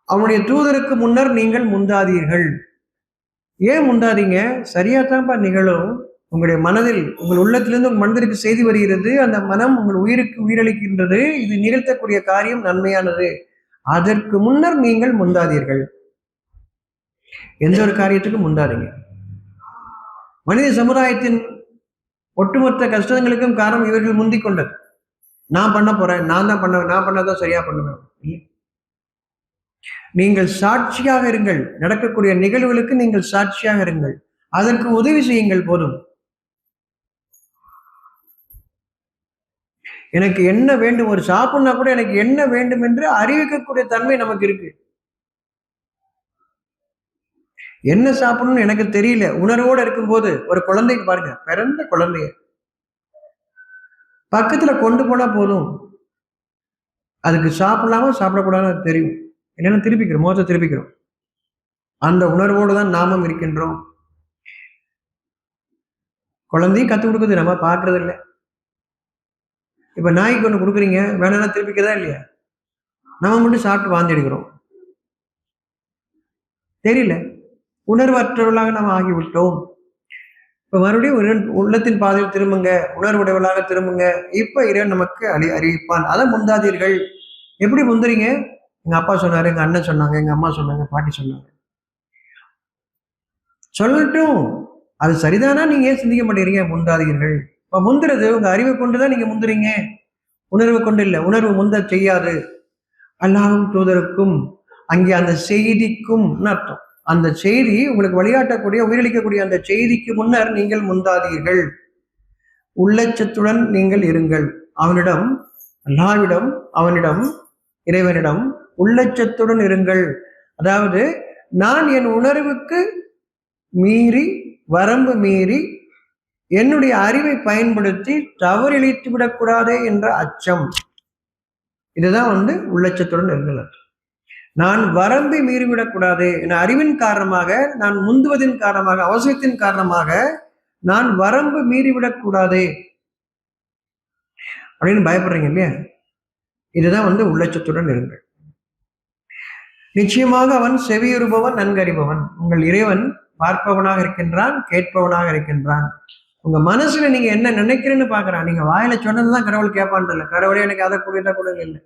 [SPEAKER 1] அவனுடைய தூதருக்கு முன்னர் நீங்கள் முந்தாதீர்கள். ஏன் முந்தாதீங்க? சரியாத்தான்ப்பா நிகழும். உங்களுடைய மனதில், உங்கள் உள்ளத்திலிருந்து உங்கள் மனதிற்கு செய்தி வருகிறது, அந்த மனம் உங்கள் உயிருக்கு உயிரளிக்கின்றது, இது நிகழ்த்தக்கூடிய காரியம் நன்மையானது, அதற்கு முன்னர் நீங்கள் முந்தாதீர்கள். எந்த ஒரு காரியத்துக்கும் முந்தாதீங்க. மனித சமுதாயத்தின் ஒட்டுமொத்த கஷ்டங்களுக்கும் காரணம் இவர்கள் முந்திக் கொண்டது. நான் பண்ண போறேன், நான் தான் பண்ணுவேன், நான் பண்ணாதான் சரியா பண்ணுவேன். நீங்கள் சாட்சியாக இருங்கள். நடக்கக்கூடிய நிகழ்வுகளுக்கு நீங்கள் சாட்சியாக இருங்கள், அதற்கு உதவி செய்யுங்கள் போதும். எனக்கு என்ன வேண்டும், ஒரு சாப்பிட்னா கூட எனக்கு என்ன வேண்டும் என்று அறிவிக்கக்கூடிய தன்மை நமக்கு இருக்கு. என்ன சாப்பிடணும்னு எனக்கு தெரியல, உணர்வோடு இருக்கும்போது ஒரு குழந்தைக்கு பாருங்க, பிறந்த குழந்தைய பக்கத்துல கொண்டு போனா போதும், அதுக்கு சாப்பிடலாமா சாப்பிடக்கூடாதுன்னு தெரியும். என்னென்ன திருப்பிக்கிறோம், மோச திருப்பிக்கிறோம். அந்த உணர்வோடு தான் நாமும் இருக்கின்றோம். குழந்தையும் கற்றுக் கொடுக்குது, நம்ம பார்க்கறது இல்லை. இப்ப நாய்க்கு ஒன்று கொடுக்குறீங்க, வேணா திருப்பிக்கதா இல்லையா? நம்ம மட்டும் சாப்பிட்டு வாந்தி எடுக்கிறோம், தெரியல, உணர்வற்றவர்களாக நாம் ஆகிவிட்டோம். இப்ப மறுபடியும் உள்ளத்தின் பாதையில் திரும்புங்க, உணர்வுடையவர்களாக திரும்புங்க. இப்ப இறைவன் நமக்கு அறிவிப்பான். அதை முந்தாதீர்கள். எப்படி முந்துறீங்க? எங்க அப்பா சொன்னாரு, எங்க அண்ணன் சொன்னாங்க, எங்க அம்மா சொன்னாங்க, பாட்டி சொன்னாங்க, சொல்லட்டும். அது சரிதானா? நீங்க ஏன் சிந்திக்க மாட்டேங்கிறீங்க? முந்தாதீர்கள். இப்ப முந்துறது உங்க அறிவை கொண்டுதான் நீங்க முந்துறீங்க, உணர்வு கொண்டு இல்லை. உணர்வு முந்த செய்யாது. அல்லாஹ்வும் தூதருக்கும் அங்கே அந்த செய்திக்கும் அர்த்தம். அந்த செய்தி உங்களுக்கு வழிகாட்டக்கூடிய, உயிரளிக்கக்கூடிய அந்த செய்திக்கு முன்னர் நீங்கள் முந்தாதீர்கள். உள்ளச்சத்துடன் நீங்கள் இருங்கள். அவனிடம், அல்லாஹ்விடம், அவனிடம், இறைவனிடம் உள்ளச்சத்துடன் இருங்கள். அதாவது நான் என் உணர்வுக்கு மீறி, வரம்பு மீறி என்னுடைய அறிவை பயன்படுத்தி தவறிழைத்து விடக்கூடாதே என்ற அச்சம். இதுதான் உள்ளச்சத்துடன் இருங்கள். நான் வரம்பை மீறிவிடக்கூடாது, என் அறிவின் காரணமாக, நான் முந்துவதின் காரணமாக, அவசியத்தின் காரணமாக நான் வரம்பு மீறிவிடக்கூடாது அப்படின்னு பயப்படுறீங்க இல்லையா? இதுதான் உள்ளச்சத்துடன் இருங்கள். நிச்சயமாக அவன் செவியுறுபவன், நன்கறிபவன். உங்கள் இறைவன் பார்ப்பவனாக இருக்கின்றான், கேட்பவனாக இருக்கின்றான். உங்க மனசுல நீங்க என்ன நினைக்கிறேன்னு பாக்குறான். நீங்க வாயில சொன்னதுதான் கடவுள் கேட்பான் இல்லை. கடவுளே எனக்கு அதை கூட கூட இல்லை.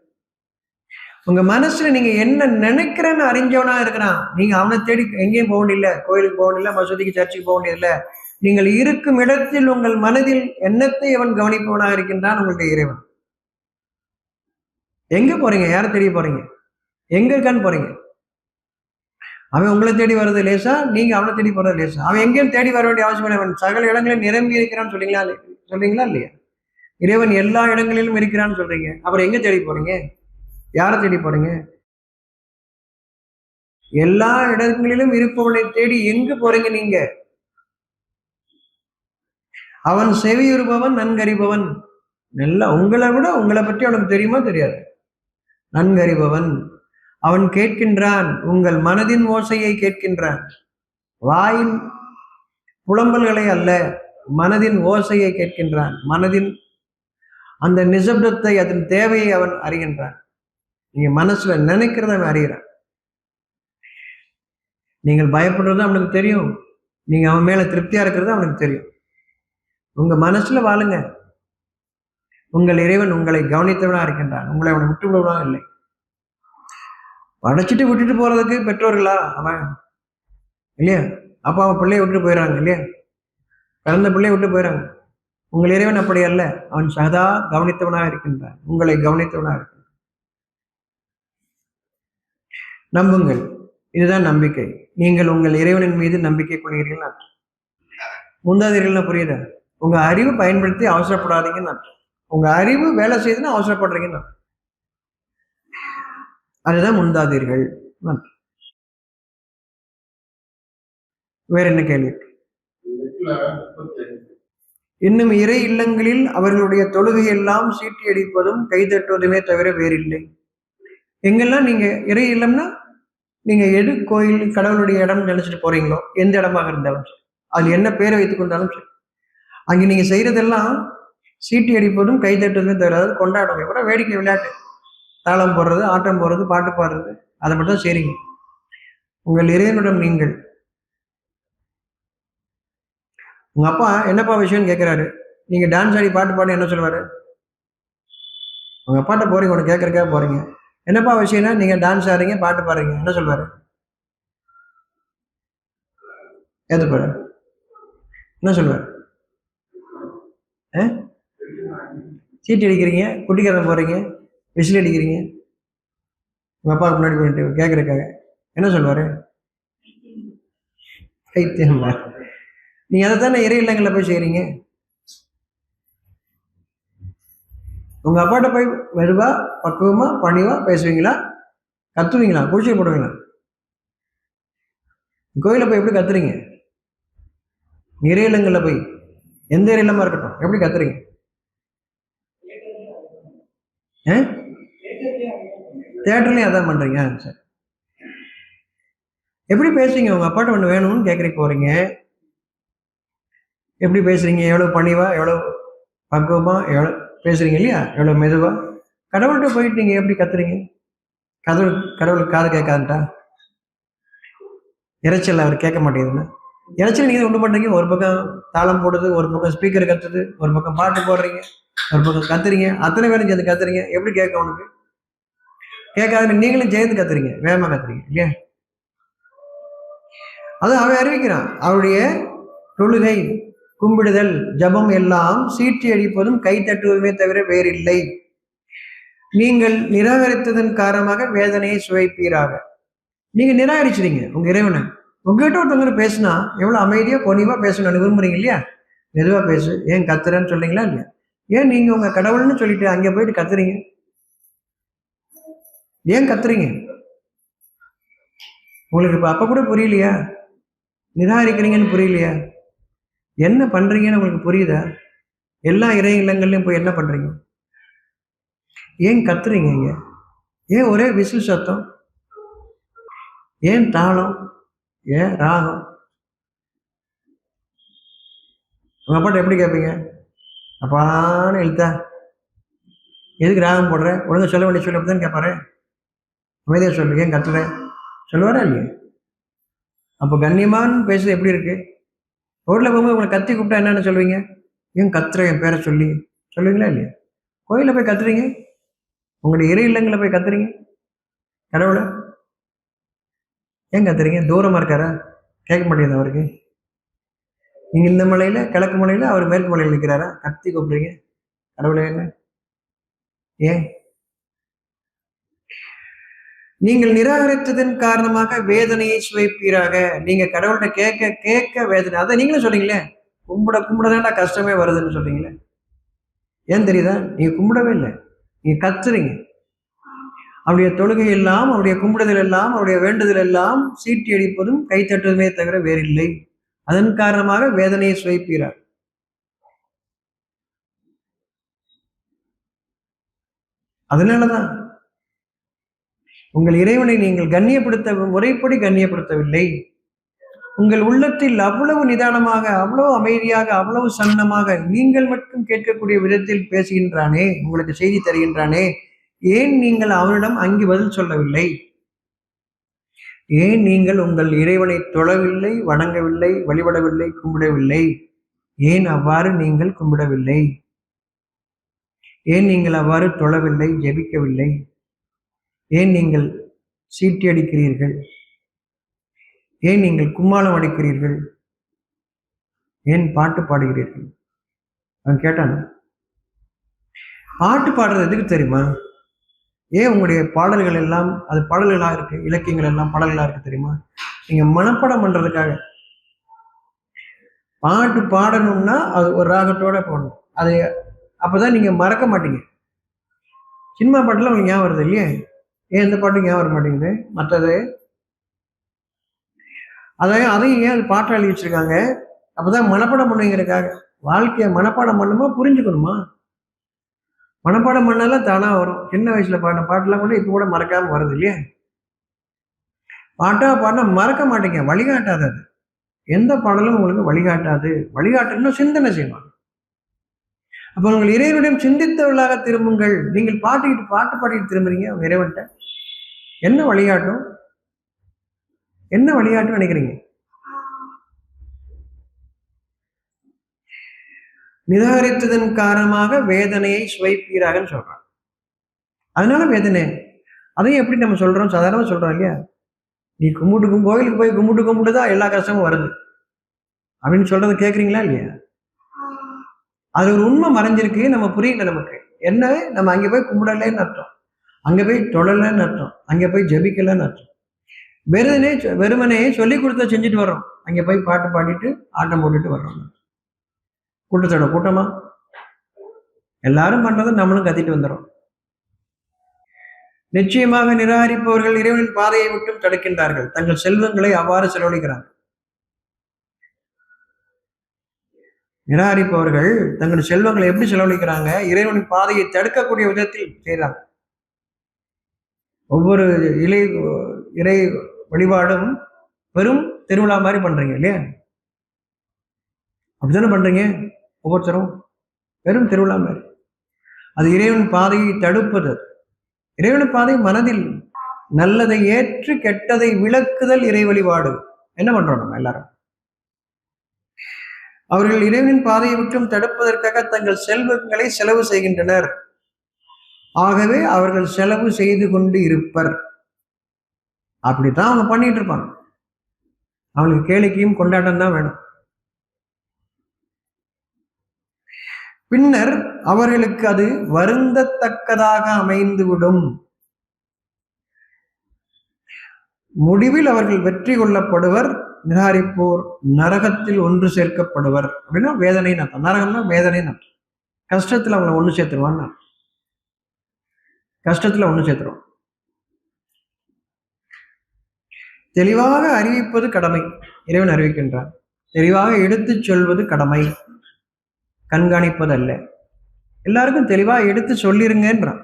[SPEAKER 1] உங்க மனசுல நீங்க என்ன நினைக்கிறேன்னு அறிஞ்சவனா இருக்கிறான். நீங்க அவனை தேடி எங்கேயும் போக வேண்டிய, கோயிலுக்கு போக வேண்டிய, மசூதிக்கு, சர்ச்சுக்கு போக வேண்டியதில்லை. நீங்கள் இருக்கும் இடத்தில் உங்கள் மனதில் எண்ணத்தை அவன் கவனிப்பவனாக இருக்கின்றான், உங்களுடைய இறைவன். எங்க போறீங்க? யாரை தேடி போறீங்க? எங்க இருக்கான்னு போறீங்க? அவன் உங்களை தேடி வர்றது லேசா, நீங்க அவனை தேடி போறது லேசா. அவன் எங்கேயும் தேடி வர வேண்டிய அவசியம் இல்லை. அவன் சகல இடங்களிலும் நிரம்பி இருக்கிறான்னு சொல்றீங்களா இல்லையா? இறைவன் எல்லா இடங்களிலும் இருக்கிறான்னு சொல்றீங்க. அப்புறம் எங்க தேடி போறீங்க? யாரை தேடி போறீங்க? எல்லா இடங்களிலும் இருப்பவனை தேடி எங்கு போறீங்க நீங்க? அவன் செவியுறுபவன், நன்கறிபவன். நல்லா உங்களை விட உங்களை பற்றி அவனுக்கு தெரியுமா தெரியாது? நன்கறிபவன். அவன் கேட்கின்றான், உங்கள் மனதின் ஓசையை கேட்கின்றான். வாயின் புலம்பல்களை அல்ல, மனதின் ஓசையை கேட்கின்றான். மனதின் அந்த நிசப்தத்தை, அதன் தேவையை அவன் அறிகின்றான். நீங்க மனசுல நினைக்கிறத அவன் அறிகிறான். நீங்கள் பயப்படுறது அவனுக்கு தெரியும், நீங்க அவன் மேல திருப்தியா இருக்கிறது அவனுக்கு தெரியும். உங்க மனசுல வாழுங்க. உங்கள் இறைவன் உங்களை கவனித்தவனா இருக்கின்றான். உங்களை அவனை விட்டு விடுவா இல்லை. படைச்சிட்டு விட்டுட்டு போறதுக்கு பெற்றோர்களா அவன் இல்லையா? அப்பா அவன் பிள்ளைய விட்டுட்டு போயிடறாங்க இல்லையா? பிறந்த பிள்ளைய விட்டு போயிடறாங்க. உங்கள் இறைவன் அப்படி அல்ல. அவன் சதா கவனித்தவனாக இருக்கின்றான், உங்களை கவனித்தவனாக இருக்கின்றான். நம்புங்கள். இதுதான் நம்பிக்கை. நீங்கள் உங்கள் இறைவனின் மீது நம்பிக்கை கொள்கிறீர்கள் அர்த்தம். முந்தாதீர்கள்னா புரியுதா? உங்க அறிவு பயன்படுத்தி அவசரப்படாதீங்கன்னு அர்த்தம். உங்க அறிவு வேலை செய்யுதுன்னு அவசரப்படுறீங்கன்னு அர்த்தம். அதுதான் முந்தாதீர்கள். வேற என்ன கேள்வி? இன்னும் இறை இல்லங்களில் அவர்களுடைய தொழுகை எல்லாம் சீட்டி அடிப்பதும் கைதட்டுவதுமே தவிர வேறில்லை. எங்கெல்லாம் நீங்க இறை இல்லம்னா நீங்க எது கோயில் கடவுளுடைய இடம் நினைச்சிட்டு போறீங்களோ, எந்த இடமாக இருந்தாலும் சரி, அது என்ன பேரை வைத்துக் கொண்டாலும் சரி, அங்க நீங்க செய்யறதெல்லாம் சீட்டி அடிப்பதும் கைதட்டுவதுமே தவிர, அதாவது கொண்டாடுங்க கூட வேடிக்கை விளையாட்டு, தாளம் போடுறது, ஆட்டம் போடுறது, பாட்டு பாடுறது, அதை மட்டும் தான் செய்றீங்க. உங்கள் இறைவனிடம் நீங்கள் உங்க அப்பா என்னப்பா விஷயம்னு கேட்கிறாரு, நீங்க டான்ஸ் ஆடி பாட்டு பாடி என்ன சொல்லுவாரு? உங்க அப்பாட்ட போறீங்க, ஒன்று கேட்கறக்கா போறீங்க, என்னப்பா விஷயம்னா நீங்க டான்ஸ் ஆடுறீங்க பாட்டு பாடுறீங்க, என்ன சொல்வாரு? ஏத்துப்பாரு? என்ன சொல்வாரு? சீட்டு அடிக்கிறீங்க, குட்டிக்கதை போடுறீங்க, விசில் அடிக்கிறீங்க, உங்க அப்பாவுக்கு முன்னாடி போயிட்டு கேட்கறக்காக என்ன சொல்வாரு? பைத்தியம். நீங்க அதை தானே இறை இல்லங்களில் போய் செய்றீங்க. உங்க அப்பாட்ட போய் மெதுவா பக்குவமா பணிவா பேசுவீங்களா, கத்துவீங்களா, குடிச்சு போடுவீங்களா? கோயில போய் எப்படி கத்துறீங்க? இறை இல்லங்களில் போய் எந்த இறை இல்லமா இருக்கட்டும் எப்படி கத்துறீங்க? தேட்டர்லயும் அதான் பண்றீங்க. சரி, எப்படி பேசுறீங்க? உங்க அப்பாட்ட ஒண்ணு வேணும்னு கேட்கறீங்க போறீங்க, எப்படி பேசுறீங்க? எவ்வளவு பணிவா, எவ்வளவு பக்குவமா, எவ்வளவு பேசுறீங்க இல்லையா, எவ்வளவு மெதுவா. கடவுள்கிட்ட போயிட்டு நீங்க எப்படி கத்துறீங்க? கடவுளுக்கு காது கேட்காதுட்டா, இறைச்சல் அவர் கேட்க மாட்டேங்குதுன்னு இறைச்சல் நீங்க உண்டு பண்றீங்க. ஒரு பக்கம் தாளம் போடுது, ஒரு பக்கம் ஸ்பீக்கர் கத்துது, ஒரு பக்கம் பாட்டு போடுறீங்க, ஒரு பக்கம் கத்துறீங்க, அத்தனை பேரும் சேர்ந்து கத்துறீங்க. எப்படி கேட்க உனக்கு? கேட்காதுன்னு நீங்களும் சேர்ந்து கத்துறீங்க, வேகமா கத்துறீங்க இல்லையா? அது அவன் அறிவிக்கிறான். அவருடைய தொழுகை, கும்பிடுதல், ஜபம் எல்லாம் சீட்டி அடிப்பதும் கை தட்டுவதுமே தவிர வேறில்லை. நீங்கள் நிராகரித்ததன் காரணமாக வேதனையை சுவைப்பீராக. நீங்க நிராகரிச்சிருங்க உங்க இறைவனை. உங்ககிட்ட ஒருத்தவங்க பேசினா எவ்வளவு அமைதியா பொனிவா பேசணும்னு விரும்புறீங்க இல்லையா? மெதுவா பேசு, ஏன் கத்துறன்னு சொல்றீங்களா இல்லையா? ஏன் நீங்க உங்க கடவுள்னு சொல்லிட்டு அங்க போயிட்டு கத்துறீங்க? ஏன் கத்துறீங்க? உங்களுக்கு இப்ப அப்ப கூட புரியலையா? நிராகரிக்கிறீங்கன்னு புரியலையா? என்ன பண்றீங்கன்னு உங்களுக்கு புரியுதா? எல்லா இறை இல்லங்கள்லயும் போய் என்ன பண்றீங்க? ஏன் கத்துறீங்க இங்க? ஏன் ஒரே விசில் சத்தம்? ஏன் தாளம்? ஏன் ராகம்? உங்க அப்பாட்ட எப்படி கேட்பீங்க? அப்பான்னு எழுத்தா, எதுக்கு ராகம் போடுற, ஒழுங்கா சொல்ல வேண்டிய சொல்லி அப்படிதான் கேட்பாரு. அமைதியா சொல்லு, ஏன் கத்துற சொல்லுவாரா இல்லையா? அப்போ கண்ணியமான்னு பேசுறது எப்படி இருக்கு? ரோட்ல போகும்போது உங்களை கத்தி கூப்பிட்டா என்னென்ன சொல்லுவீங்க? ஏன் கத்துற என் பேரை சொல்லி சொல்லுவீங்களா இல்லையா? கோயிலில் போய் கத்துறீங்க, உங்களுடைய இறை இல்லங்களை போய் கத்துறீங்க, கடவுளை ஏன் கத்துறீங்க? தூரமா இருக்காரா? கேட்க மாட்டேங்குது அவருக்கு? நீங்க இந்த மலையில கிழக்கு மலையில, அவர் மேற்கு மலையில் நிற்கிறாரா? கத்தி கூப்பிடுறீங்க கடவுளை என்ன? ஏன்? நீங்கள் நிராகரித்ததன் காரணமாக வேதனையை சுவைப்பீராக. நீங்க கடவுள்கிட்ட கேட்க கேட்க வேதனை. அதை நீங்களும் சொல்றீங்களே, கும்பிட கும்பிடதான்டா கஷ்டமே வருதுன்னு சொல்றீங்களே. ஏன் தெரியுதா? நீங்க கும்பிடவே இல்லை, நீங்க கத்துறீங்க. அவருடைய தொழுகை எல்லாம், அவருடைய கும்பிடுதல் எல்லாம், அவருடைய வேண்டுதல் எல்லாம் சீட்டி அடிப்பதும் கை தட்டுவதுமே தவிர வேறில்லை. அதன் காரணமாக வேதனையை சுவைப்பீரார். அதனாலதான் உங்கள் இறைவனை நீங்கள் கண்ணியப்படுத்த முறைப்படி கண்ணியப்படுத்தவில்லை. உங்கள் உள்ளத்தில் அவ்வளவு நிதானமாக, அவ்வளவு அமைதியாக, அவ்வளவு சன்னமாக நீங்கள் மட்டும் கேட்கக்கூடிய விதத்தில் பேசுகின்றானே, உங்களுக்கு செய்தி தருகின்றானே, ஏன் நீங்கள் அவனிடம் அங்கு பதில் சொல்லவில்லை? ஏன் நீங்கள் உங்கள் இறைவனை தொழவில்லை, வணங்கவில்லை, வழிபடவில்லை, கும்பிடவில்லை? ஏன் அவ்வாறு நீங்கள் கும்பிடவில்லை? ஏன் நீங்கள் அவ்வாறு தொழவில்லை, ஜெபிக்கவில்லை? ஏன் நீங்கள் சீட்டி அடிக்கிறீர்கள்? ஏன் நீங்கள் கும்மாளம் அடிக்கிறீர்கள்? ஏன் பாட்டு பாடுகிறீர்கள்? அவன் கேட்டான், பாட்டு பாடுறது எதுக்கு தெரியுமா? ஏன் உங்களுடைய பாடல்கள் எல்லாம் அது பாடல்களாக இருக்கு, இலக்கியங்கள் எல்லாம் பாடல்களாக இருக்கு தெரியுமா? நீங்க மனப்பாடம் பண்றதுக்காக. பாட்டு பாடணும்னா அது ஒரு ராகத்தோட போடணும். அது அப்பதான் நீங்க மறக்க மாட்டீங்க. சினிமா பாட்டுலாம் உங்களுக்கு ஞாபகம் வருது இல்லையே? ஏன் எந்த பாட்டும் ஞாபகம் வர மாட்டேங்குது? மற்றது அதையும் ஏன் அது பாட்டா எழுதி வச்சிருக்காங்க? அப்பதான் மனப்பாடம் பண்ணுங்கிறதுக்காக. வாழ்க்கையை மனப்பாடம் பண்ணுமா, புரிஞ்சுக்கணுமா? மனப்பாடம் பண்ணாலும் தானா வரும். சின்ன வயசுல பாடின பாட்டுலாம் கூட இப்ப கூட மறக்காம வருது இல்லையா? பாட்டா பாடினா மறக்க மாட்டீங்க, வழிகாட்டாது அது. எந்த பாடலும் உங்களுக்கு வழிகாட்டாது. வழிகாட்டணும்னா சிந்தனை செய்வாங்க. அப்ப உங்கள் இறைவனிடம் சிந்தித்தவர்களாக திரும்புங்கள். நீங்கள் பாட்டு பாடிட்டு திரும்புறீங்க உங்க இறைவன்ட்ட. என்ன வழிகாட்டும்? என்ன வழிகாட்டும் நினைக்கிறீங்க? நிராகரித்ததன் காரணமாக வேதனையை சுவைப்பீராகன்னு சொல்றான். அதனால வேதனை. அதையும் எப்படி நம்ம சொல்றோம்? சாதாரணமா சொல்றோம் இல்லையா? நீ கோயிலுக்கு போய் கும்பிட்டுதான் எல்லா கஷ்டமும் வருது அப்படின்னு சொல்றதை கேட்குறீங்களா இல்லையா? அது ஒரு உண்மை மறைஞ்சிருக்கு, நம்ம புரியல நமக்கு. என்ன, நம்ம அங்கே போய் கும்பிடலன்னு அர்த்தம், அங்கே போய் தொழலன்னு அர்த்தம், அங்கே போய் ஜபிக்கலன்னு அர்த்தம். வெறுமனே சொல்லி கொடுத்த செஞ்சுட்டு வர்றோம். அங்கே போய் பாட்டு பாடிட்டு ஆட்டம் போட்டுட்டு வர்றோம். கூட்டத்தோட கூட்டமா எல்லாரும் பண்றதை நம்மளும் கத்திட்டு வந்துடும். நிச்சயமாக நிராகரிப்பவர்கள் இறைவனின் பாதையை விட்டும் தடுக்கின்றார்கள். தங்கள் செல்வங்களை அவ்வாறு செலவழிக்கிறார்கள். நிராகரிப்பவர்கள் தங்கள் செல்வங்களை எப்படி செலவழிக்கிறாங்க? இறைவனின் பாதையை தடுக்கக்கூடிய விதத்தில் செய்கிறாங்க. ஒவ்வொரு இறை வழிபாடும் பெரும் திருவிழா மாதிரி பண்றீங்க இல்லையா? அப்படித்தானே பண்றீங்க ஒவ்வொருத்தரும், பெரும் திருவிழா மாதிரி. அது இறைவன் பாதையை தடுப்பது. இறைவன் பாதை மனதில் நல்லதை ஏற்று கெட்டதை விளக்குதல் இறை வழிபாடு. என்ன பண்றோம் நம்ம எல்லாரும்? அவர்கள் இறைவனின் பாதையை விட்டும் தடுப்பதற்காக தங்கள் செல்வங்களை செலவு செய்கின்றனர். ஆகவே அவர்கள் செலவு செய்து கொண்டு இருப்பர். அப்படித்தான் அவங்க பண்ணிட்டு இருப்பாங்க. அவங்களுக்கு கேளிக்கையும் கொண்டாட்டம் தான் வேணும். பின்னர் அவர்களுக்கு அது வருந்தத்தக்கதாக அமைந்துவிடும். முடிவில் அவர்கள் வெற்றி கொள்ளப்படுவர். நிராகரிப்போர் நரகத்தில் ஒன்று சேர்க்கப்படுவர். அப்படின்னா வேதனை அர்த்தம். நரகம்னா வேதனை அர்த்தம். கஷ்டத்துல அவங்களை ஒன்று சேர்த்துருவான்னு, கஷ்டத்துல ஒன்று சேர்த்துருவான். தெளிவாக அறிவிப்பது கடமை. இறைவன் அறிவிக்கின்றான். தெளிவாக எடுத்துச் சொல்வது கடமை, கண்காணிப்பது அல்ல. எல்லாருக்கும் தெளிவா எடுத்து சொல்லிருங்கன்றான்.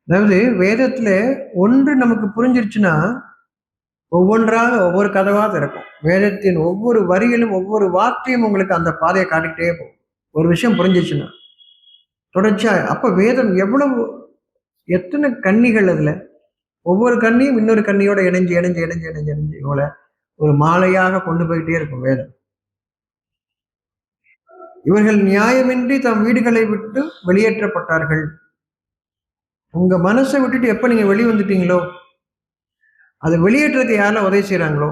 [SPEAKER 1] அதாவது வேதத்துல ஒன்று நமக்கு புரிஞ்சிருச்சுன்னா ஒவ்வொன்றாக ஒவ்வொரு கதவா திறக்கும். வேதத்தின் ஒவ்வொரு வரிகளும் ஒவ்வொரு வார்த்தையும் உங்களுக்கு அந்த பாதையை காட்டிக்கிட்டே போகும். ஒரு விஷயம் புரிஞ்சிச்சுன்னா தொடர்ச்சியா. அப்ப வேதம் எவ்வளவு, எத்தனை கன்னிகள் அதுல, ஒவ்வொரு கண்ணியும் இன்னொரு கண்ணியோட இணைஞ்சு இணைஞ்சு இணைஞ்சு இணைஞ்சு இணைஞ்சு இவ்வளவு ஒரு மாலையாக கொண்டு போயிட்டே இருக்கும் வேதம். இவர்கள் நியாயமின்றி தம் வீடுகளை விட்டு வெளியேற்றப்பட்டார்கள். உங்க மனசை விட்டுட்டு எப்ப நீங்க வெளியே வந்துட்டீங்களோ, அதை வெளியேற்றதுக்கு யாரெல்லாம் உதவி செய்யறாங்களோ,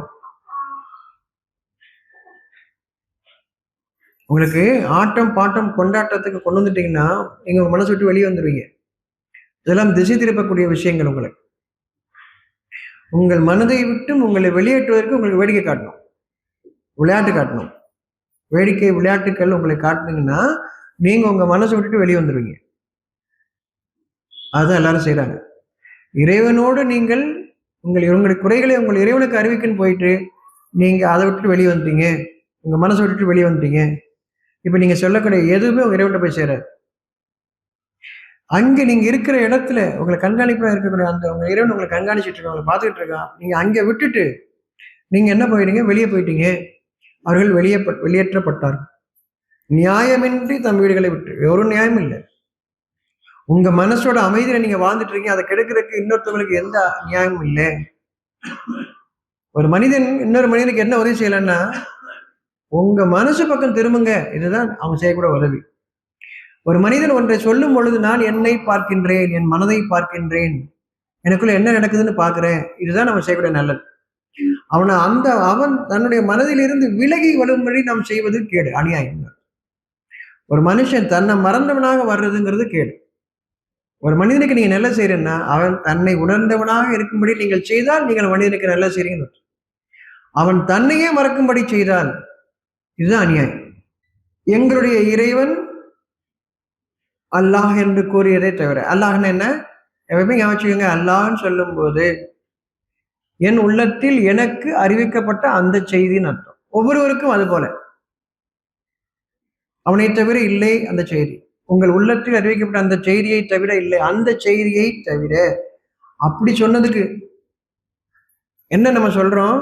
[SPEAKER 1] உங்களுக்கு ஆட்டம் பாட்டம் கொண்டாட்டத்துக்கு கொண்டு வந்துட்டீங்கன்னா நீங்க உங்க மனசை விட்டு வெளியே வந்துடுவீங்க. இதெல்லாம் திசை திருப்பக்கூடிய விஷயங்கள். உங்களுக்கு உங்கள் மனதை விட்டு உங்களை வெளியேற்றுவதற்கு உங்களுக்கு வேடிக்கை காட்டணும், விளையாட்டு காட்டணும். வேடிக்கை விளையாட்டுக்கள் உங்களை காட்டினீங்கன்னா நீங்க உங்க மனசை விட்டுட்டு வெளியே வந்துடுவீங்க. அதுதான் எல்லாரும் செய்யறாங்க. இறைவனோடு நீங்கள் உங்களுடைய குறைகளை உங்கள் இறைவனுக்கு அறிவிக்குன்னு போயிட்டு நீங்க அதை விட்டுட்டு வெளியே வந்துட்டீங்க, உங்க மனசை விட்டுட்டு வெளியே வந்துட்டீங்க. இப்ப நீங்க சொல்லக்கூடிய எதுவுமே உங்க இறைவன்கிட்ட போய் சேராது. அங்க நீங்க இருக்கிற இடத்துல உங்களை கண்காணிப்பா இருக்கக்கூடிய அந்த உங்க இறைவன் உங்களை கண்காணிச்சுட்டு இருக்க, உங்களை பார்த்துக்கிட்டு இருக்கான். நீங்க அங்க விட்டுட்டு நீங்க என்ன போயிட்டீங்க, வெளியே போயிட்டீங்க. அவர்கள் வெளியேற்றப்பட்டார்கள் நியாயமின்றி தம் வீடுகளை விட்டு. ஒரு நியாயம் இல்லை. உங்க மனசோட அமைதியில நீங்க வாழ்ந்துட்டு இருக்கீங்க, அதை கெடுக்கிறதுக்கு இன்னொருத்தவங்களுக்கு எந்த நியாயமும் இல்லை. ஒரு மனிதன் இன்னொரு மனிதனுக்கு என்ன உதவி செய்யலன்னா உங்க மனசு பக்கம் திரும்புங்க, இதுதான் அவங்க செய்யக்கூட உதவி. ஒரு மனிதன் ஒன்றை சொல்லும் பொழுது நான் என்னை பார்க்கின்றேன், என் மனதை பார்க்கின்றேன், எனக்குள்ள என்ன நடக்குதுன்னு பார்க்குறேன். இதுதான் நம்ம செய்யக்கூடிய நல்லது. அவன் தன்னுடைய மனதிலிருந்து விலகி வரும்படி நாம் செய்வது கேடு, அநியாயம். ஒரு மனுஷன் தன்னை மறந்தவனாக வர்றதுங்கிறது கேடு. ஒரு மனிதனுக்கு நீங்க நல்ல செய்யறேன்னா அவன் தன்னை உணர்ந்தவனாக இருக்கும்படி நீங்கள் செய்தால் நீங்கள் மனிதனுக்கு நல்ல செய்றீங்க. அவன் தன்னையே மறக்கும்படி செய்தால் இதுதான் அநியாயம். எங்களுடைய இறைவன் அல்லாஹ் என்று கூறியதை தவிர, அல்லாஹ்ன்னு என்ன எப்பவுமே ஞாபகம், அல்லாஹ்ன்னு சொல்லும் போது என் உள்ளத்தில் எனக்கு அறிவிக்கப்பட்ட அந்த செய்தின்னு அர்த்தம். ஒவ்வொருவருக்கும் அது போல. அவனை தவிர இல்லை அந்த செய்தி. உங்கள் உள்ளத்தில் அறிவிக்கப்பட்ட அந்த செய்தியை தவிர இல்லை, அந்த செய்தியை தவிர. அப்படி சொன்னதுக்கு என்ன நம்ம சொல்றோம்?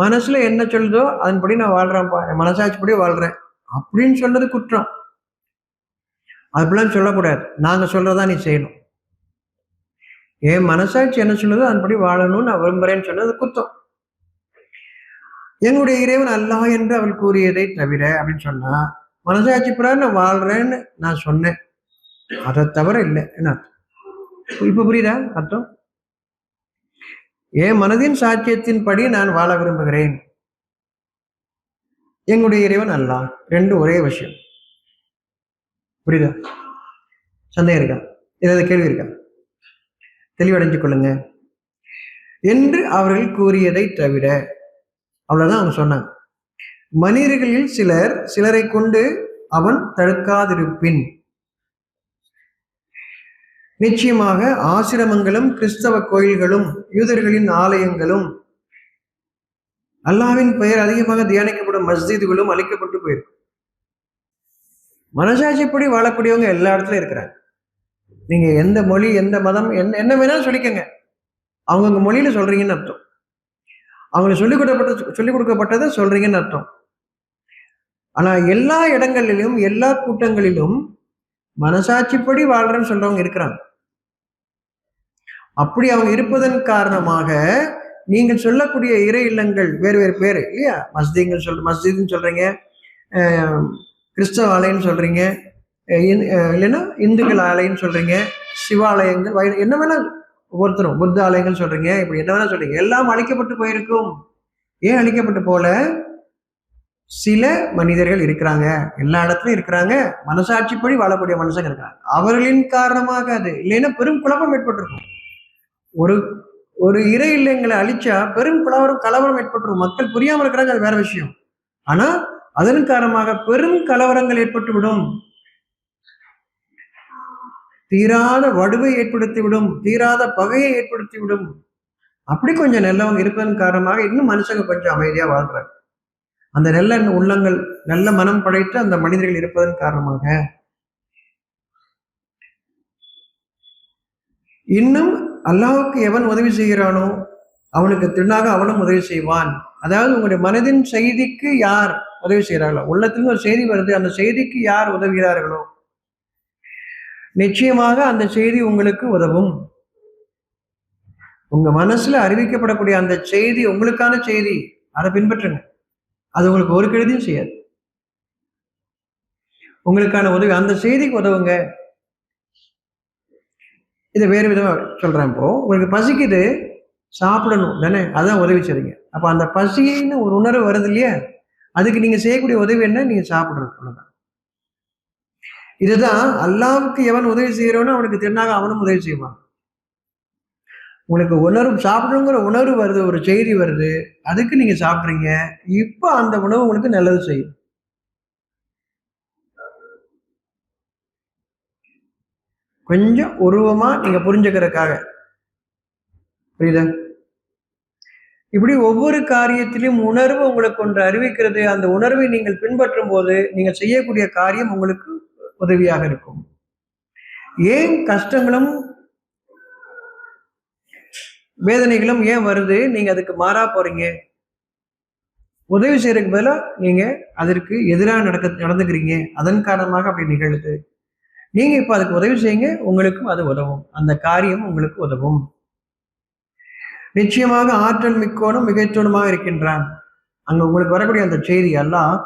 [SPEAKER 1] மனசுல என்ன சொல்லுதோ அதன்படி நான் வாழ்றேன்ப்பா, என் மனசாட்சிப்படி வாழ்றேன் அப்படின்னு சொன்னது குற்றம். அப்படிலாம் சொல்லக்கூடாது. நாங்க சொல்றதா நீ செய்யணும். என் மனசாட்சி என்ன சொல்லுதோ அதன்படி வாழணும்னு நான் விரும்புறேன்னு சொன்னது குற்றம். எங்களுடைய இறைவன் அல்லாஹ் என்று அவள் கூறியதை தவிர அப்படின்னு சொன்னா, மனசாட்சி பிரகாரம் நான் வாழ்றேன்னு நான் சொன்னேன், அதை தவிர இல்லை. என்ன இப்ப புரியுதா அர்த்தம்? என் மனதின் சாட்சியத்தின்படி நான் வாழ விரும்புகிறேன். எங்களுடைய இறைவன் அல்லாஹ், ரெண்டு ஒரே விஷயம். புரியுதா? சந்தேகம் இருக்கா? ஏதாவது கேள்வி இருக்கா? தெளிவடைஞ்சு கொள்ளுங்க என்று அவர்கள் கூறியதை தவிர. அவ்வளவுதான் அவங்க சொன்னாங்க. மனிதர்களில் சிலரை கொண்டு அவன் தடுக்காதிருப்பின் நிச்சயமாக ஆசிரமங்களும் கிறிஸ்தவ கோயில்களும் யூதர்களின் ஆலயங்களும் அல்லாஹ்வின் பெயர் அதிகமாக தியானிக்கப்படும் மஸ்ஜிதுகளும் அழிக்கப்பட்டு போயிருக்கும். மனசாட்சிப்படி வாழக்கூடியவங்க எல்லா இடத்துலயும் இருக்கிறாங்க. நீங்க எந்த மொழி, எந்த மதம், என்ன வேணாலும் சொல்லிக்கங்க, அவங்கவுங்க மொழியில சொல்றீங்கன்னு அர்த்தம். அவங்களுக்கு சொல்லிக் கொடுக்கப்பட்டதை சொல்றீங்கன்னு அர்த்தம். ஆனா எல்லா இடங்களிலும் எல்லா கூட்டங்களிலும் மனசாட்சிப்படி வாழ்றேன்னு சொல்றவங்க இருக்கிறாங்க. அப்படி அவங்க இருப்பதன் காரணமாக நீங்கள் சொல்லக்கூடிய இறை இல்லங்கள் வேறு வேறு பேர் இல்லையா? மஸ்ஜித்னு சொல்றீங்க, கிறிஸ்தவ ஆலயம்னு சொல்றீங்க, இல்லைன்னா இந்துக்கள் ஆலயம்னு சொல்றீங்க, சிவாலயங்கள், என்ன வேணா ஒவ்வொருத்தரும் புத்த ஆலயங்கள் சொல்றீங்க, இப்படி என்ன வேணா சொல்றீங்க. எல்லாம் அழிக்கப்பட்டு போயிருக்கும். ஏன் அழிக்கப்பட்டு போல? சில மனிதர்கள் இருக்கிறாங்க, எல்லா இடத்துலயும் இருக்கிறாங்க, மனசாட்சிப்படி வாழக்கூடிய மனுஷங்க இருக்கிறாங்க. அவர்களின் காரணமாக அது இல்லைன்னா பெரும் குழப்பம் ஏற்பட்டிருக்கும். ஒரு இறை இல்லங்களை அழிச்சா பெரும் கலவரம் ஏற்பட்டுரும். மக்கள் புரியாம இருக்கிறாங்க, அது வேற விஷயம். ஆனா அதன் காரணமாக பெரும் கலவரங்கள் ஏற்பட்டுவிடும், தீராத வடுவை ஏற்படுத்திவிடும், தீராத பகையை ஏற்படுத்திவிடும். அப்படி கொஞ்சம் நல்லவங்க இருப்பதன் காரணமாக இன்னும் மனுஷங்க கொஞ்சம் அமைதியா வாழ்றாங்க. அந்த நல்ல உள்ளங்கள், நல்ல மனம் படைத்து அந்த மனிதர்கள் இருப்பதன் காரணமாக இன்னும் அல்லாஹ்வுக்கு எவன் உதவி செய்கிறானோ அவனுக்கு திண்ணாக அவனும் உதவி செய்வான். அதாவது உங்களுடைய மனதின் செய்திக்கு யார் உதவி செய்கிறார்களோ, உள்ளத்திலிருந்து ஒரு செய்தி வருது, அந்த செய்திக்கு யார் உதவுகிறார்களோ நிச்சயமாக அந்த செய்தி உங்களுக்கு உதவும். உங்க மனசுல அறிவிக்கப்படக்கூடிய அந்த செய்தி உங்களுக்கான செய்தி, அதை பின்பற்றுங்க. அது உங்களுக்கு ஒரு கெடுதியும் செய்யாது. உங்களுக்கான உதவி, அந்த செய்திக்கு உதவுங்க. இதை வேறு விதமா சொல்றேன். இப்போ உங்களுக்கு பசிக்குது, சாப்பிடணும் தானே, அதான் உதவி செய்றீங்க. அப்ப அந்த பசின்னு ஒரு உணர்வு வருது இல்லையா, அதுக்கு நீங்க செய்யக்கூடிய உதவி என்ன? நீங்க சாப்பிடுறது, அவ்வளவுதான். இதுதான் அல்லாஹ்வுக்கு எவன் உதவி செய்யறோன்னு அவனுக்கு திறனாக அவனும் உதவி செய்வான். உங்களுக்கு உணர்வு, சாப்பிடணுங்கிற உணர்வு வருது, ஒரு செய்தி வருது, அதுக்கு நீங்க சாப்பிட்றீங்க. இப்ப அந்த உணவு உங்களுக்கு நல்லது செய்யும். கொஞ்சம் உருவமா நீங்க புரிஞ்சுக்கிறதுக்காக. புரியுதா? இப்படி ஒவ்வொரு காரியத்திலும் உணர்வு உங்களுக்கு ஒன்று அறிவிக்கிறது. அந்த உணர்வை நீங்கள் பின்பற்றும் போது நீங்கள் செய்யக்கூடிய காரியம் உங்களுக்கு உதவியாக இருக்கும். ஏன் கஷ்டங்களும் வேதனைகளும் ஏன் வருது? நீங்க அதுக்கு மாறா போறீங்க. உதவி செய்யறதுக்கு பதிலாக நீங்க அதற்கு எதிராக நடந்துக்கிறீங்க. அதன் காரணமாக அப்படி நிகழுது. நீங்க இப்ப அதுக்கு உதவி செய்யுங்க, உங்களுக்கும் அது உதவும். அந்த காரியம் உங்களுக்கு உதவும். நிச்சயமாக ஆற்றல் மிக்கோனும் மிகைத்தோனுமாக இருக்கின்றான். அங்க உங்களுக்கு வரக்கூடிய அந்த செய்தி அல்லாஹ்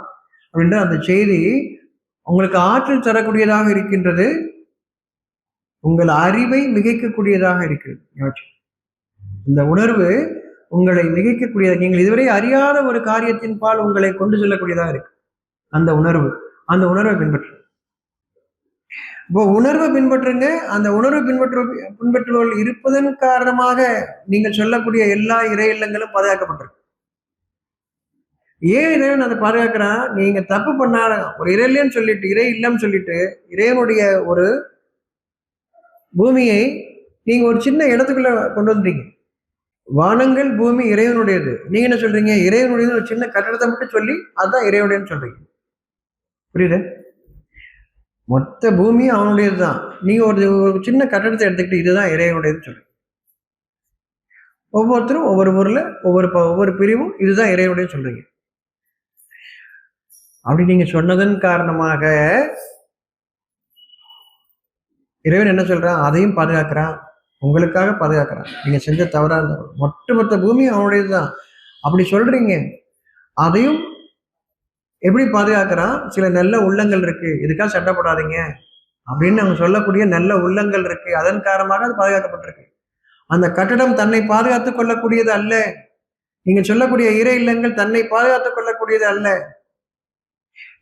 [SPEAKER 1] அப்படின்ற அந்த செய்தி உங்களுக்கு ஆற்றல் தரக்கூடியதாக இருக்கின்றது, உங்கள் அறிவை மிகைக்கக்கூடியதாக இருக்கிறது. இந்த உணர்வு உங்களை மிகைக்கக்கூடியது. நீங்கள் இதுவரை அறியாத ஒரு காரியத்தின் பால் உங்களை கொண்டு செல்லக்கூடியதாக இருக்கு அந்த உணர்வு. அந்த உணர்வை பின்பற்று. இப்போ உணர்வை பின்பற்றுங்க. அந்த உணர்வு பின்பற்றுபவர்கள் இருப்பதன் காரணமாக நீங்கள் சொல்லக்கூடிய எல்லா இறை இல்லங்களும் பாதுகாக்கப்பட்டிருக்கு. ஏன் இறைவன் அதை பாதுகாக்கிறான்? நீங்க தப்பு பண்ணாத ஒரு இறை இல்லைன்னு சொல்லிட்டு, இறை இல்லைன்னு சொல்லிட்டு, இறைவனுடைய ஒரு பூமியை நீங்க ஒரு சின்ன இடத்துக்குள்ள கொண்டு வந்துட்டீங்க. வானங்கள் பூமி இறைவனுடையது. நீங்க என்ன சொல்றீங்க? இறைவனுடையது ஒரு சின்ன கட்டடத்தை மட்டும் சொல்லி அதுதான் இறைவனுடையன்னு சொல்றீங்க. புரியுது? மொத்த பூமி அவனுடையது தான். நீங்க ஒரு சின்ன கட்டடத்தை எடுத்துக்கிட்டு இதுதான் இறைவனுடையதுன்னு சொல்றீங்க. ஒவ்வொருத்தரும் ஒவ்வொரு ஊர்ல ஒவ்வொரு பிரிவும் இதுதான் இறைவனுடையன்னு சொல்றீங்க. அப்படி நீங்க சொன்னதன் காரணமாக இறைவன் என்ன சொல்றான்? அதையும் பாதுகாக்கிறான், உங்களுக்காக பாதுகாக்கிறான். நீங்க செஞ்ச தவறா இருந்தாலும் மொத்த பூமி அவனுடையதுதான். அப்படி சொல்றீங்க. அதையும் எப்படி பாதுகாக்கிறான்? சில நல்ல உள்ளங்கள் இருக்கு, இதுக்காக சண்டை போடாதீங்க அப்படின்னு அவங்க சொல்லக்கூடிய நல்ல உள்ளங்கள் இருக்கு. அதன் காரணமாக அது பாதுகாக்கப்பட்டிருக்கு. அந்த கட்டடம் தன்னை பாதுகாத்துக் கொள்ளக்கூடியது அல்ல. நீங்க சொல்லக்கூடிய இறை இல்லங்கள் தன்னை பாதுகாத்துக் கொள்ளக்கூடியது அல்ல.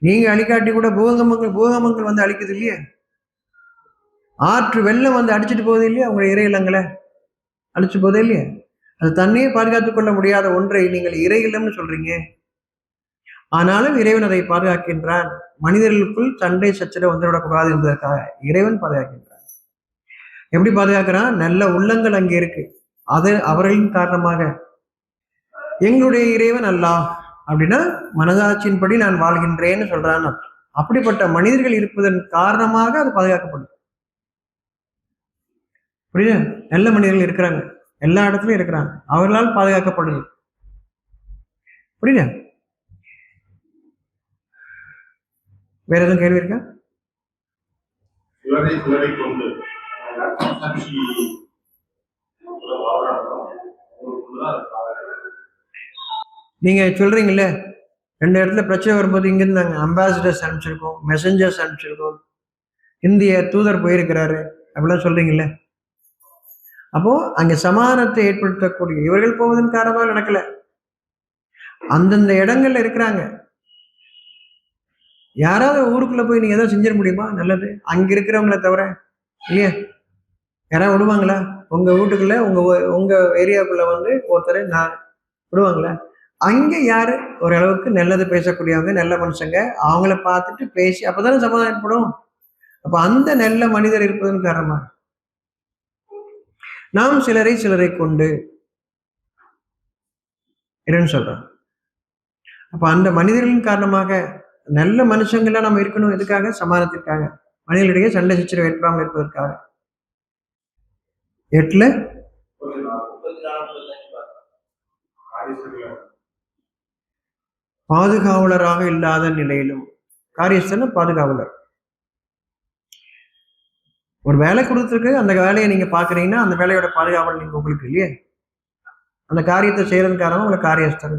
[SPEAKER 1] நீங்க அழிக்காட்டி கூட பூகம்பங்கள் வந்து அழிக்குது இல்லையா? ஆற்று வெள்ளம் வந்து அடிச்சுட்டு போகுது இல்லையா? உங்களுடைய இறை இல்லங்களை அழிச்சு போதே இல்லையா? அது தன்னையே பாதுகாத்துக் கொள்ள முடியாத ஒன்றை நீங்கள் இறை இல்லம்னு சொல்றீங்க. ஆனாலும் இறைவன் அதை பாதுகாக்கின்றான். மனிதர்களுக்குள் சண்டை சச்சரவு வந்துவிடக்கூடாது என்பதற்காக இறைவன் பாதுகாக்கின்றான். எப்படி பாதுகாக்கிறான்? நல்ல உள்ளங்கள் அங்கே இருக்கு. அது அவர்களின் காரணமாக. எங்களுடைய இறைவன் அல்லாஹ் அப்படின்னா மனதாட்சியின்படி நான் வாழ்கின்றேன்னு சொல்றான். அப்படிப்பட்ட மனிதர்கள் இருப்பதன் காரணமாக அது பாதுகாக்கப்படுது. புரியுது? நல்ல மனிதர்கள் இருக்கிறாங்க, எல்லா இடத்துலயும் இருக்கிறாங்க, அவர்களால் பாதுகாக்கப்படுது. புரியுது? வேற எதுவும் கேள்வி இருக்கா? நீங்க சொல்றீங்கல்ல, 2 இடத்துல பிரச்சனை வரும்போது இங்கிருந்து நாங்கள் அம்பாசிடர்ஸ் அனுப்பிச்சிருக்கோம், மெசஞ்சர்ஸ் அனுப்பிச்சிருக்கோம், இந்திய தூதர் போயிருக்கிறாரு அப்படிலாம் சொல்றீங்கல்ல. அப்போ அங்க சமாதானத்தை ஏற்படுத்தக்கூடிய இவர்கள் போவதன் காரணமாக நடக்கல, அந்தந்த இடங்கள்ல இருக்கிறாங்க. யாராவது ஊருக்குள்ள போய் நீங்க ஏதாவது செஞ்சிட முடியுமா? நல்லது அங்க இருக்கிறவங்கள தவிர இல்லையா? யாராவது விடுவாங்களா? உங்க வீட்டுக்குள்ள உங்க ஏரியாவுக்குள்ள வந்து ஒருத்தர் நான் விடுவாங்களா? அங்க யாரு ஓரளவுக்கு நல்லது பேசக்கூடியவங்க, நல்ல மனுஷங்க, அவங்கள பார்த்துட்டு பேசி அப்பதானே சமாதானம் ஏற்படும். அப்ப அந்த நல்ல மனிதர் இருப்பதன் காரணமாக நாம் சிலரை கொண்டு என்னன்னு சொல்றோம். அப்ப அந்த மனிதர்களின் காரணமாக நல்ல மனுஷங்களா நம்ம இருக்கணும். எதுக்காக? சமாதானத்திற்காக, மனிதர்களிடையே சண்டை சச்சரவு ஏற்படாமல் இருப்பதற்காக. 8ல பாதுகாவலராக இல்லாத நிலையிலும், காரியஸ்தன பாதுகாவலர். ஒரு வேலை கொடுத்துருக்கு, அந்த வேலையை நீங்க பாக்குறீங்கன்னா அந்த வேலையோட பாதுகாவலர் நீங்க உங்களுக்கு இல்லையே. அந்த காரியத்தை செய்யறதுக்கு காரணம் உங்களுக்கு காரியஸ்தன்.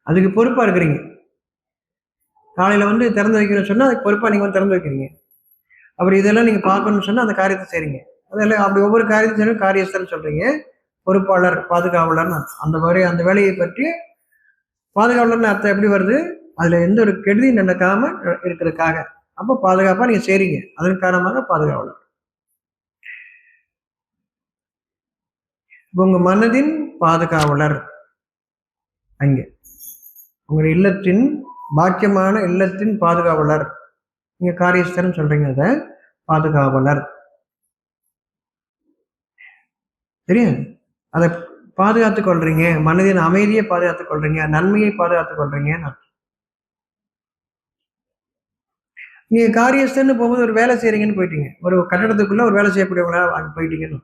[SPEAKER 1] அதுக்கு பொறுப்பா இருக்கிறீங்க. காலையில வந்து திறந்து வைக்கணும்னு சொன்னா அதுக்கு பொறுப்பா நீங்க வந்து திறந்து வைக்கிறீங்க. அப்புறம் இதெல்லாம் நீங்க பார்க்கணும்னு சொன்னா அந்த காரியத்தை செய்றீங்க. அதெல்லாம் அப்படி ஒவ்வொரு காரியத்தையும் காரியஸ்தன் சொல்றீங்க, பொறுப்பாளர், பாதுகாவலர்னு. அந்த மாதிரி அந்த வேலையை பற்றி பாதுகாவலர்னு அர்த்தம் எப்படி வருது? அதுல எந்த ஒரு கெடுதி நடக்காம இருக்கிறதுக்காக. அப்ப பாதுகாப்பா நீங்க செய்றீங்க, அதன் காரணமாக பாதுகாவலர். உங்க மனதின் பாதுகாவலர் அங்கே, உங்க இல்லத்தின் பாக்கியமான இல்லத்தின் பாதுகாவலர். நீங்க காரியஸ்தன் சொல்றீங்க, அத பாதுகாவலர். தெரியும்? அதை பாதுகாத்துக் கொள்றீங்க, மனதின் அமைதியை பாதுகாத்துக் கொள்றீங்க, நன்மையை பாதுகாத்துக் கொள்றீங்க. நீங்க காரியஸ்தன்னு போகும்போது ஒரு வேலை செய்யறீங்கன்னு போயிட்டீங்க, ஒரு கட்டடத்துக்குள்ள ஒரு வேலை செய்யக்கூடியவங்களா போயிட்டீங்கன்னு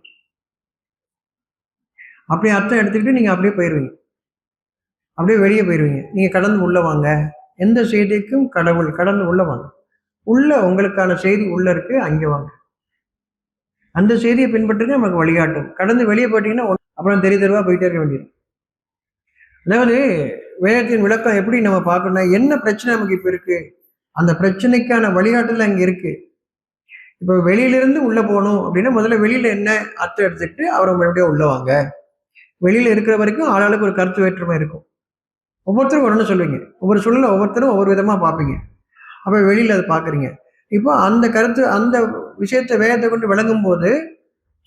[SPEAKER 1] அப்படியே அர்த்தம் எடுத்துக்கிட்டு நீங்க அப்படியே போயிடுவீங்க, அப்படியே வெளியே போயிடுவீங்க. நீங்க கடந்து உள்ள வாங்க. எந்த செய்திக்கும் கடவுள் கடந்து உள்ள வாங்க. உள்ள உங்களுக்கான செய்தி உள்ள இருக்கு, அங்கே வாங்க. அந்த செய்தியை பின்பற்றுங்க, நமக்கு வழிகாட்டும். கடந்து வெளியே போயிட்டீங்கன்னா அப்புறம் தெருவா போயிட்டே இருக்க வேண்டியது. அதாவது வேதத்தின் விளக்கம் எப்படி நம்ம பார்க்கணும்னா, என்ன பிரச்சனை நமக்கு இப்ப இருக்கு, அந்த பிரச்சனைக்கான வழிகாட்டுதல் அங்க இருக்கு. இப்போ வெளியிலிருந்து உள்ள போகணும் அப்படின்னா முதல்ல வெளியில என்ன அர்த்தம் எடுத்துக்கிட்டு அவரை மறுபடியும் உள்ள வாங்க. வெளியில இருக்கிற வரைக்கும் ஆளாளுக்கு ஒரு கருத்து வேற்றுமை இருக்கும். ஒவ்வொருத்தரும் ஒன்று சொல்லுவீங்க, ஒவ்வொரு சூழல ஒவ்வொருத்தரும் ஒவ்வொரு விதமா பார்ப்பீங்க. அப்போ வெளியில அதை பார்க்குறீங்க. இப்போ அந்த கருத்து அந்த விஷயத்தை வேகத்தை கொண்டு விளங்கும் போது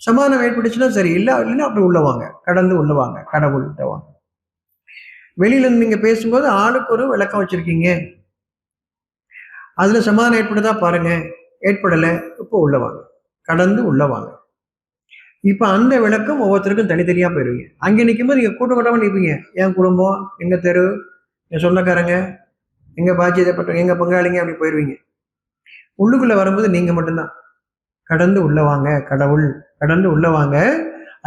[SPEAKER 1] சமாதானம் ஏற்பட்டுச்சுன்னா சரி, இல்லை இல்லைன்னா அப்படி உள்ள வாங்க, கடந்து உள்ள வாங்க, கடவுள்கிட்ட வாங்க. வெளியில இருந்து நீங்க பேசும்போது ஆளுக்கு ஒரு விளக்கம் வச்சிருக்கீங்க, அதுல சமாதானம் ஏற்படுதா பாருங்க, ஏற்படலை, இப்போ உள்ள வாங்க, கடந்து உள்ள வாங்க. இப்ப அந்த விளக்கம் ஒவ்வொருத்தருக்கும் தனித்தனியா போயிருவீங்க. அங்க நிற்கும்போது நீங்க கூட்டம் கூட்டமா நிற்பீங்க. என் குடும்பம், எங்க தெரு, என் சொந்தக்காரங்க, எங்க பாக்கியப்பட்ட எங்க பங்காளிங்க, அப்படி போயிருவீங்க. உள்ளுக்குள்ள வரும்போது நீங்க மட்டும்தான். கடந்து உள்ள வாங்க, கடவுள், கடந்து உள்ள வாங்க.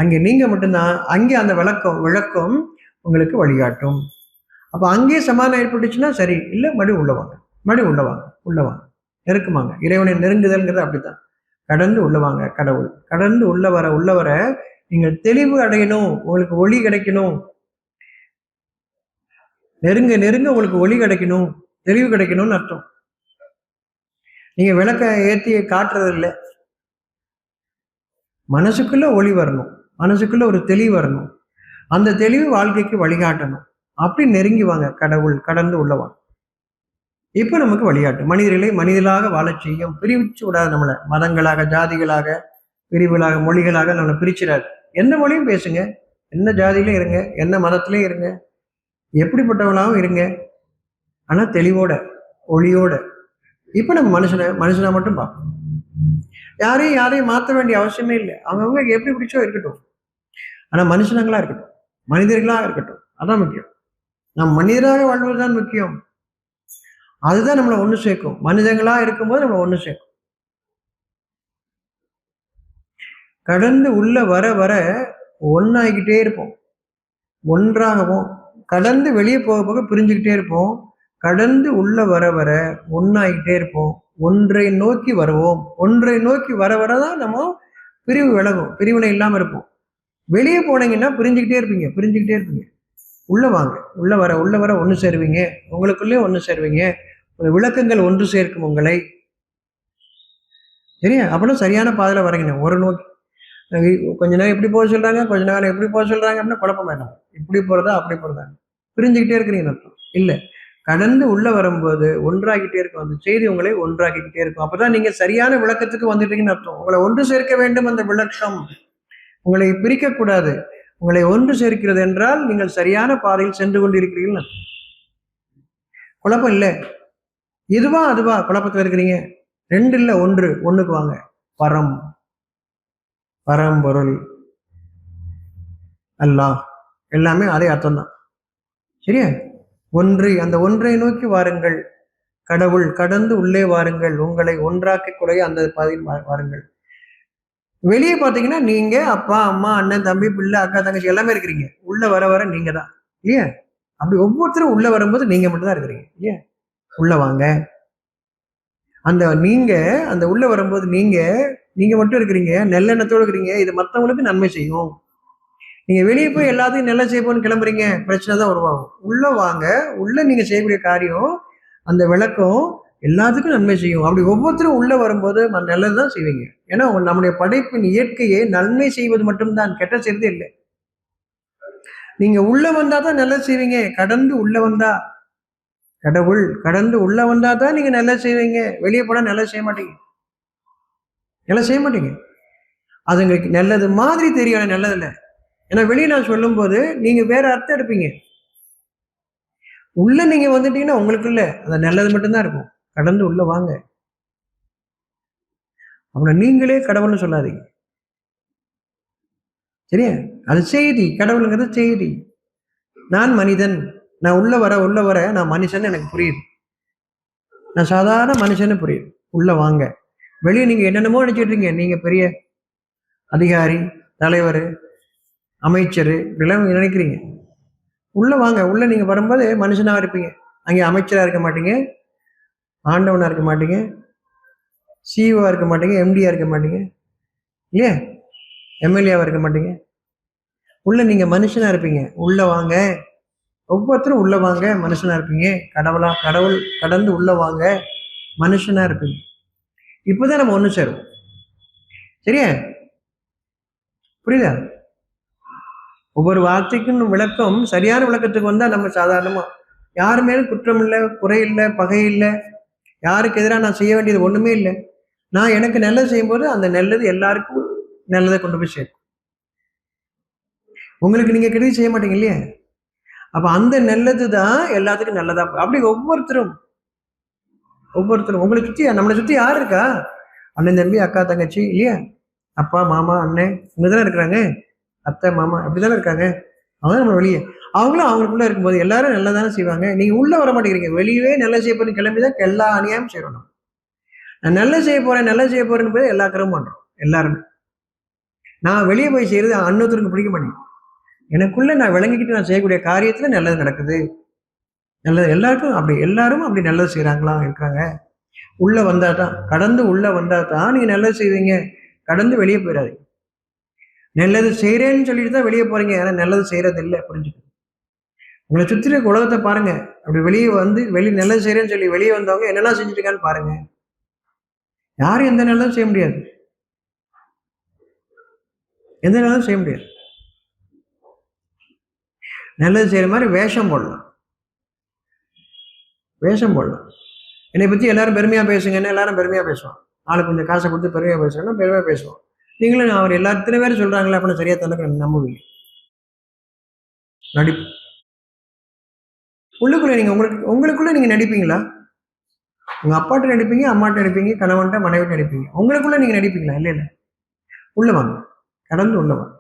[SPEAKER 1] அங்கே நீங்க மட்டும்தான். அங்கே அந்த விளக்கம் உங்களுக்கு வழிகாட்டும். அப்ப அங்கேயே சமாதானம் ஏற்பட்டுச்சுன்னா சரி, இல்லை மறுபடியும் உள்ள வாங்க, மறுபடியும் உள்ள வாங்க, உள்ள வாங்க, நெருக்கமாங்க. இறைவனை நெருங்குதல்ங்கிறது அப்படித்தான். கடந்து உள்ள வாங்க, கடவுள், கடந்து உள்ள வர நீங்கள் தெளிவு அடையணும், உங்களுக்கு ஒளி கிடைக்கணும். நெருங்க நெருங்க உங்களுக்கு ஒளி கிடைக்கணும், தெளிவு கிடைக்கணும்னு அர்த்தம். நீங்க விளக்க ஏற்றி காட்டுறது இல்லை, மனசுக்குள்ள ஒளி வரணும், மனசுக்குள்ள ஒரு தெளிவு வரணும். அந்த தெளிவு வாழ்க்கைக்கு வழிகாட்டணும். அப்படி நெருங்கி வாங்க, கடவுள், கடந்து உள்ளவாங்க. இப்ப நமக்கு வழிகாட்டு. மனிதர்களை மனிதர்களாக வாழச் செய்யும். பிரிவிச்சு விடாது நம்மளை. மதங்களாக, ஜாதிகளாக, பிரிவுகளாக, மொழிகளாக நம்மளை பிரிச்சிடாது. எந்த மொழியும் பேசுங்க, என்ன ஜாதியிலும் இருங்க, என்ன மதத்திலையும் இருங்க, எப்படிப்பட்டவங்களாகவும் இருங்க, ஆனா தெளிவோட, ஒளியோட. இப்ப நம்ம மனுஷனா மட்டும் பார்க்கணும். யாரையும் மாற்ற வேண்டிய அவசியமே இல்லை. அவங்கவுங்க எப்படி பிடிச்சோ இருக்கட்டும், ஆனா மனுஷனங்களா இருக்கட்டும், மனிதர்களா இருக்கட்டும், அதான் முக்கியம். நம் மனிதராக வாழ்வதுதான் முக்கியம். அதுதான் நம்மளை ஒண்ணு சேர்க்கும். மனிதங்களா இருக்கும்போது நம்மளை ஒண்ணு சேர்க்கும். கடந்து உள்ள வர வர ஒன்னாகிக்கிட்டே இருப்போம், ஒன்றாகவும். கடந்து வெளியே போக போக பிரிஞ்சுக்கிட்டே இருப்போம். கடந்து உள்ள வர வர ஒன்னாகிட்டே இருப்போம். ஒன்றை நோக்கி வருவோம். ஒன்றை நோக்கி வர வரதான் நம்ம பிரிவு விலகும், பிரிவினை இல்லாம இருப்போம். வெளியே போனீங்கன்னா பிரிஞ்சுக்கிட்டே இருப்பீங்க. உள்ள வாங்க, உள்ள வர ஒன்று சேருவீங்க. உங்களுக்குள்ளே ஒன்று சேருவீங்க. விளக்கங்கள் ஒன்று சேர்க்கும் உங்களை. சரியா? அப்படின்னா சரியான பாதையில வரீங்க. ஒரு நோக்கி கொஞ்ச நேரம் இப்படி போக சொல்றாங்க, கொஞ்ச நேரம் எப்படி போக சொல்றாங்க அப்படின்னா குழப்பம் வேண்டாம். இப்படி போறதா அப்படி போறதா பிரிஞ்சுக்கிட்டே இருக்கிறீங்க அர்த்தம் இல்லை. கடந்து உள்ள வரும்போது ஒன்றாகிட்டே இருக்கும். அந்த செய்தி உங்களை ஒன்றாக்கிக்கிட்டே இருக்கும். அப்பதான் நீங்க சரியான விளக்கத்துக்கு வந்துட்டீங்கன்னு அர்த்தம். உங்களை ஒன்று சேர்க்க வேண்டும் அந்த விளக்கம். உங்களை பிரிக்கக்கூடாது. உங்களை ஒன்று சேர்க்கிறது என்றால் நீங்கள் சரியான பாதையில் சென்று கொண்டிருக்கிறீர்கள். குழப்பம் இல்லை. இதுவா அதுவா குழப்பத்தில் இருக்கிறீங்க. ரெண்டு இல்லை, ஒண்ணுக்கு வாங்க. பரம்பொருள், அல்லாஹ், எல்லாமே அதே அர்த்தம் தான். சரியா? அந்த ஒன்றை நோக்கி வாருங்கள். கடவுள், கடந்து உள்ளே வாருங்கள். உங்களை ஒன்றாக்கி குறைய அந்த பாதையில் வாருங்கள். வெளியே பார்த்தீங்கன்னா நீங்க அப்பா, அம்மா, அண்ணன், தம்பி, பிள்ளை, அக்கா, தங்கச்சி எல்லாமே இருக்கிறீங்க. உள்ள வர நீங்க தான் இல்லையா? அப்படி ஒவ்வொருத்தரும் உள்ள வரும்போது நீங்க மட்டும்தான் இருக்கிறீங்க இல்லையா? உள்ள வாங்க. அந்த உள்ள வரும்போது நீங்க மட்டும் இருக்கிறீங்க, நல்லெண்ணத்தோடு இருக்கிறீங்க. இது மற்றவங்களுக்கு நன்மை செய்யும். நீங்க வெளியே போய் எல்லாத்தையும் நல்லா செய்வோம்னு கிளம்புறீங்க, பிரச்சனை தான் உருவாகும். உள்ள வாங்க. உள்ள நீங்க செய்யக்கூடிய காரியம், அந்த விளக்கம் எல்லாத்துக்கும் நன்மை செய்யும். அப்படி ஒவ்வொருத்தரும் உள்ள வரும்போது நல்லதுதான் செய்வீங்க. ஏன்னா நம்முடைய படைப்பின் இயற்கையே நன்மை செய்வது மட்டும்தான், கெட்ட செய்வது இல்லை. நீங்க உள்ள வந்தா தான் நல்லது செய்வீங்க. கடந்து உள்ள வந்தா, கடவுள் கடந்து உள்ள வந்தா தான் நீங்க நல்லது செய்வீங்க. வெளியே போனா நல்லது செய்ய மாட்டீங்க. அது உங்களுக்கு நல்லது மாதிரி தெரியும், நல்லது இல்லை. ஏன்னா வெளியே நான் சொல்லும் போது நீங்க வேற அர்த்தம் எடுப்பீங்க. உள்ள நீங்க வந்துட்டீங்கன்னா உங்களுக்குள்ள அந்த நல்லது மட்டும்தான் இருக்கும். கடந்து உள்ள வாங்க. அவனை நீங்களே கடவுள்னு சொல்லாதீங்க. சரியா? அது செய்தி. கடவுளுங்கிறது செய்தி. நான் மனிதன், நான் உள்ள வர நான் மனுஷன் எனக்கு புரியுது. நான் சாதாரண மனுஷன்னு புரியுது. உள்ள வாங்க. வெளியே நீங்க என்னென்னமோ நினைச்சிட்டு இருக்கீங்க. நீங்க பெரிய அதிகாரி, தலைவர், அமைச்சர், இதெல்லாம் நினைக்கிறீங்க. உள்ள வாங்க. உள்ள நீங்க வரும்போது மனுஷனா இருப்பீங்க. அங்கே அமைச்சரா இருக்க மாட்டீங்க, ஆண்டவனா இருக்க மாட்டீங்க, சிஓவா இருக்க மாட்டீங்க, எம்டியா இருக்க மாட்டீங்க இல்லையா? எம்எல்ஏவா இருக்க மாட்டீங்க. உள்ள நீங்க மனுஷனா இருப்பீங்க. உள்ள வாங்க. ஒவ்வொருத்தரும் உள்ள வாங்க, மனுஷனா இருப்பீங்க. கடவுள் கடந்து உள்ள வாங்க, மனுஷனா இருப்பீங்க. இப்போதான் நம்ம ஒன்று சேருவோம். சரியா? புரியுதா? ஒவ்வொரு வார்த்தைக்கும் விளக்கம் சரியான விளக்கத்துக்கு வந்தா நம்ம சாதாரணமா யார் மேலும் குற்றம் இல்லை, குறை இல்லை, பகை இல்லை, யாருக்கு எதிராக நான் செய்ய வேண்டியது ஒண்ணுமே இல்லை. நான் எனக்கு நல்லது செய்யும்போது அந்த நல்லது எல்லாருக்கும் நல்லதை கொண்டு போய் சேர்க்கும். உங்களுக்கு நீங்க கெடுதி செய்ய மாட்டீங்க இல்லையா? அப்ப அந்த நல்லது தான் எல்லாத்துக்கும் நல்லதா அப்படி ஒவ்வொருத்தரும் ஒவ்வொருத்தரும் உங்களை சுத்தி நம்மளை சுத்தி யார் இருக்கா? அண்ணன், தம்பி, அக்கா, தங்கச்சி இல்லையா? அப்பா, மாமா, அண்ணன் இவங்க தானே இருக்கிறாங்க. அத்தை, மாமா இப்படிதானே இருக்காங்க. அவங்க நம்ம வெளியே அவங்களும் அவங்களுக்குள்ள இருக்கும்போது எல்லாரும் நல்லா தானே செய்வாங்க. நீங்க உள்ள வர மாட்டேங்கிறீங்க. வெளியவே நல்லா செய்ய போறேன் கிளம்பிதான் எல்லா அநியாயம் செய்யணும். நான் நல்லா செய்ய போறேன் நல்லா செய்ய போறேன்னு போய் எல்லா கிரமும் பண்றோம் எல்லாருமே. நான் வெளியே போய் செய்யறது அன்னொருத்தருக்கு பிடிக்க மாட்டேங்குது. எனக்குள்ள நான் விளங்கிக்கிட்டு நான் செய்யக்கூடிய காரியத்துல நல்லது நடக்குது. நல்லது எல்லாருக்கும் அப்படி எல்லாரும் அப்படி நல்லது செய்யறாங்களா இருக்காங்க. உள்ள வந்தா தான் கடந்து உள்ள வந்தா தான் நீங்க நல்லது செய்வீங்க. கடந்து வெளியே போயிடாதீங்க. நல்லது செய்யறேன்னு சொல்லிட்டு தான் வெளியே போறீங்க. ஏன்னா நல்லது செய்யறது இல்லை புரிஞ்சுக்கணும். உங்களை சுற்றி இருக்க உலகத்தை பாருங்க. அப்படி வெளியே வந்து நல்லது செய்யறேன்னு சொல்லி வெளியே வந்தவங்க என்னெல்லாம் செஞ்சுட்டு இருக்கான்னு பாருங்க. யாரும் எந்த நல்லதும் செய்ய முடியாது. எந்த நல்லதும் செய்ய முடியாது. நல்லது செய்யற மாதிரி வேஷம் போடலாம். வேஷம் போடலாம். என்னை பத்தி எல்லாரும் பெருமையா பேசுங்கன்னு எல்லாரும் பெருமையா பேசுவான். ஆளுக்கு கொஞ்சம் காசை கொடுத்து பெருமையா பேசுறேன்னா பெருமையா பேசுவோம். நீங்களும் அவர் இத்தனை பேர் சொல்றாங்களே அப்படின்னு சரியா தனக்கு நம்புவீங்க. நடிப்பு உள்ளுக்குள்ள நீங்க உங்களுக்குள்ள நீங்க நடிப்பீங்களா? உங்க அப்பாட்ட நடிப்பீங்க, அம்மாட்ட நடிப்பீங்க, கணவன்ட்ட மனைவிட்ட நடிப்பீங்க. உங்களுக்குள்ள நீங்க நடிப்பீங்களா? இல்ல இல்ல. உள்ள வாங்க. கடந்து உள்ள வாங்க.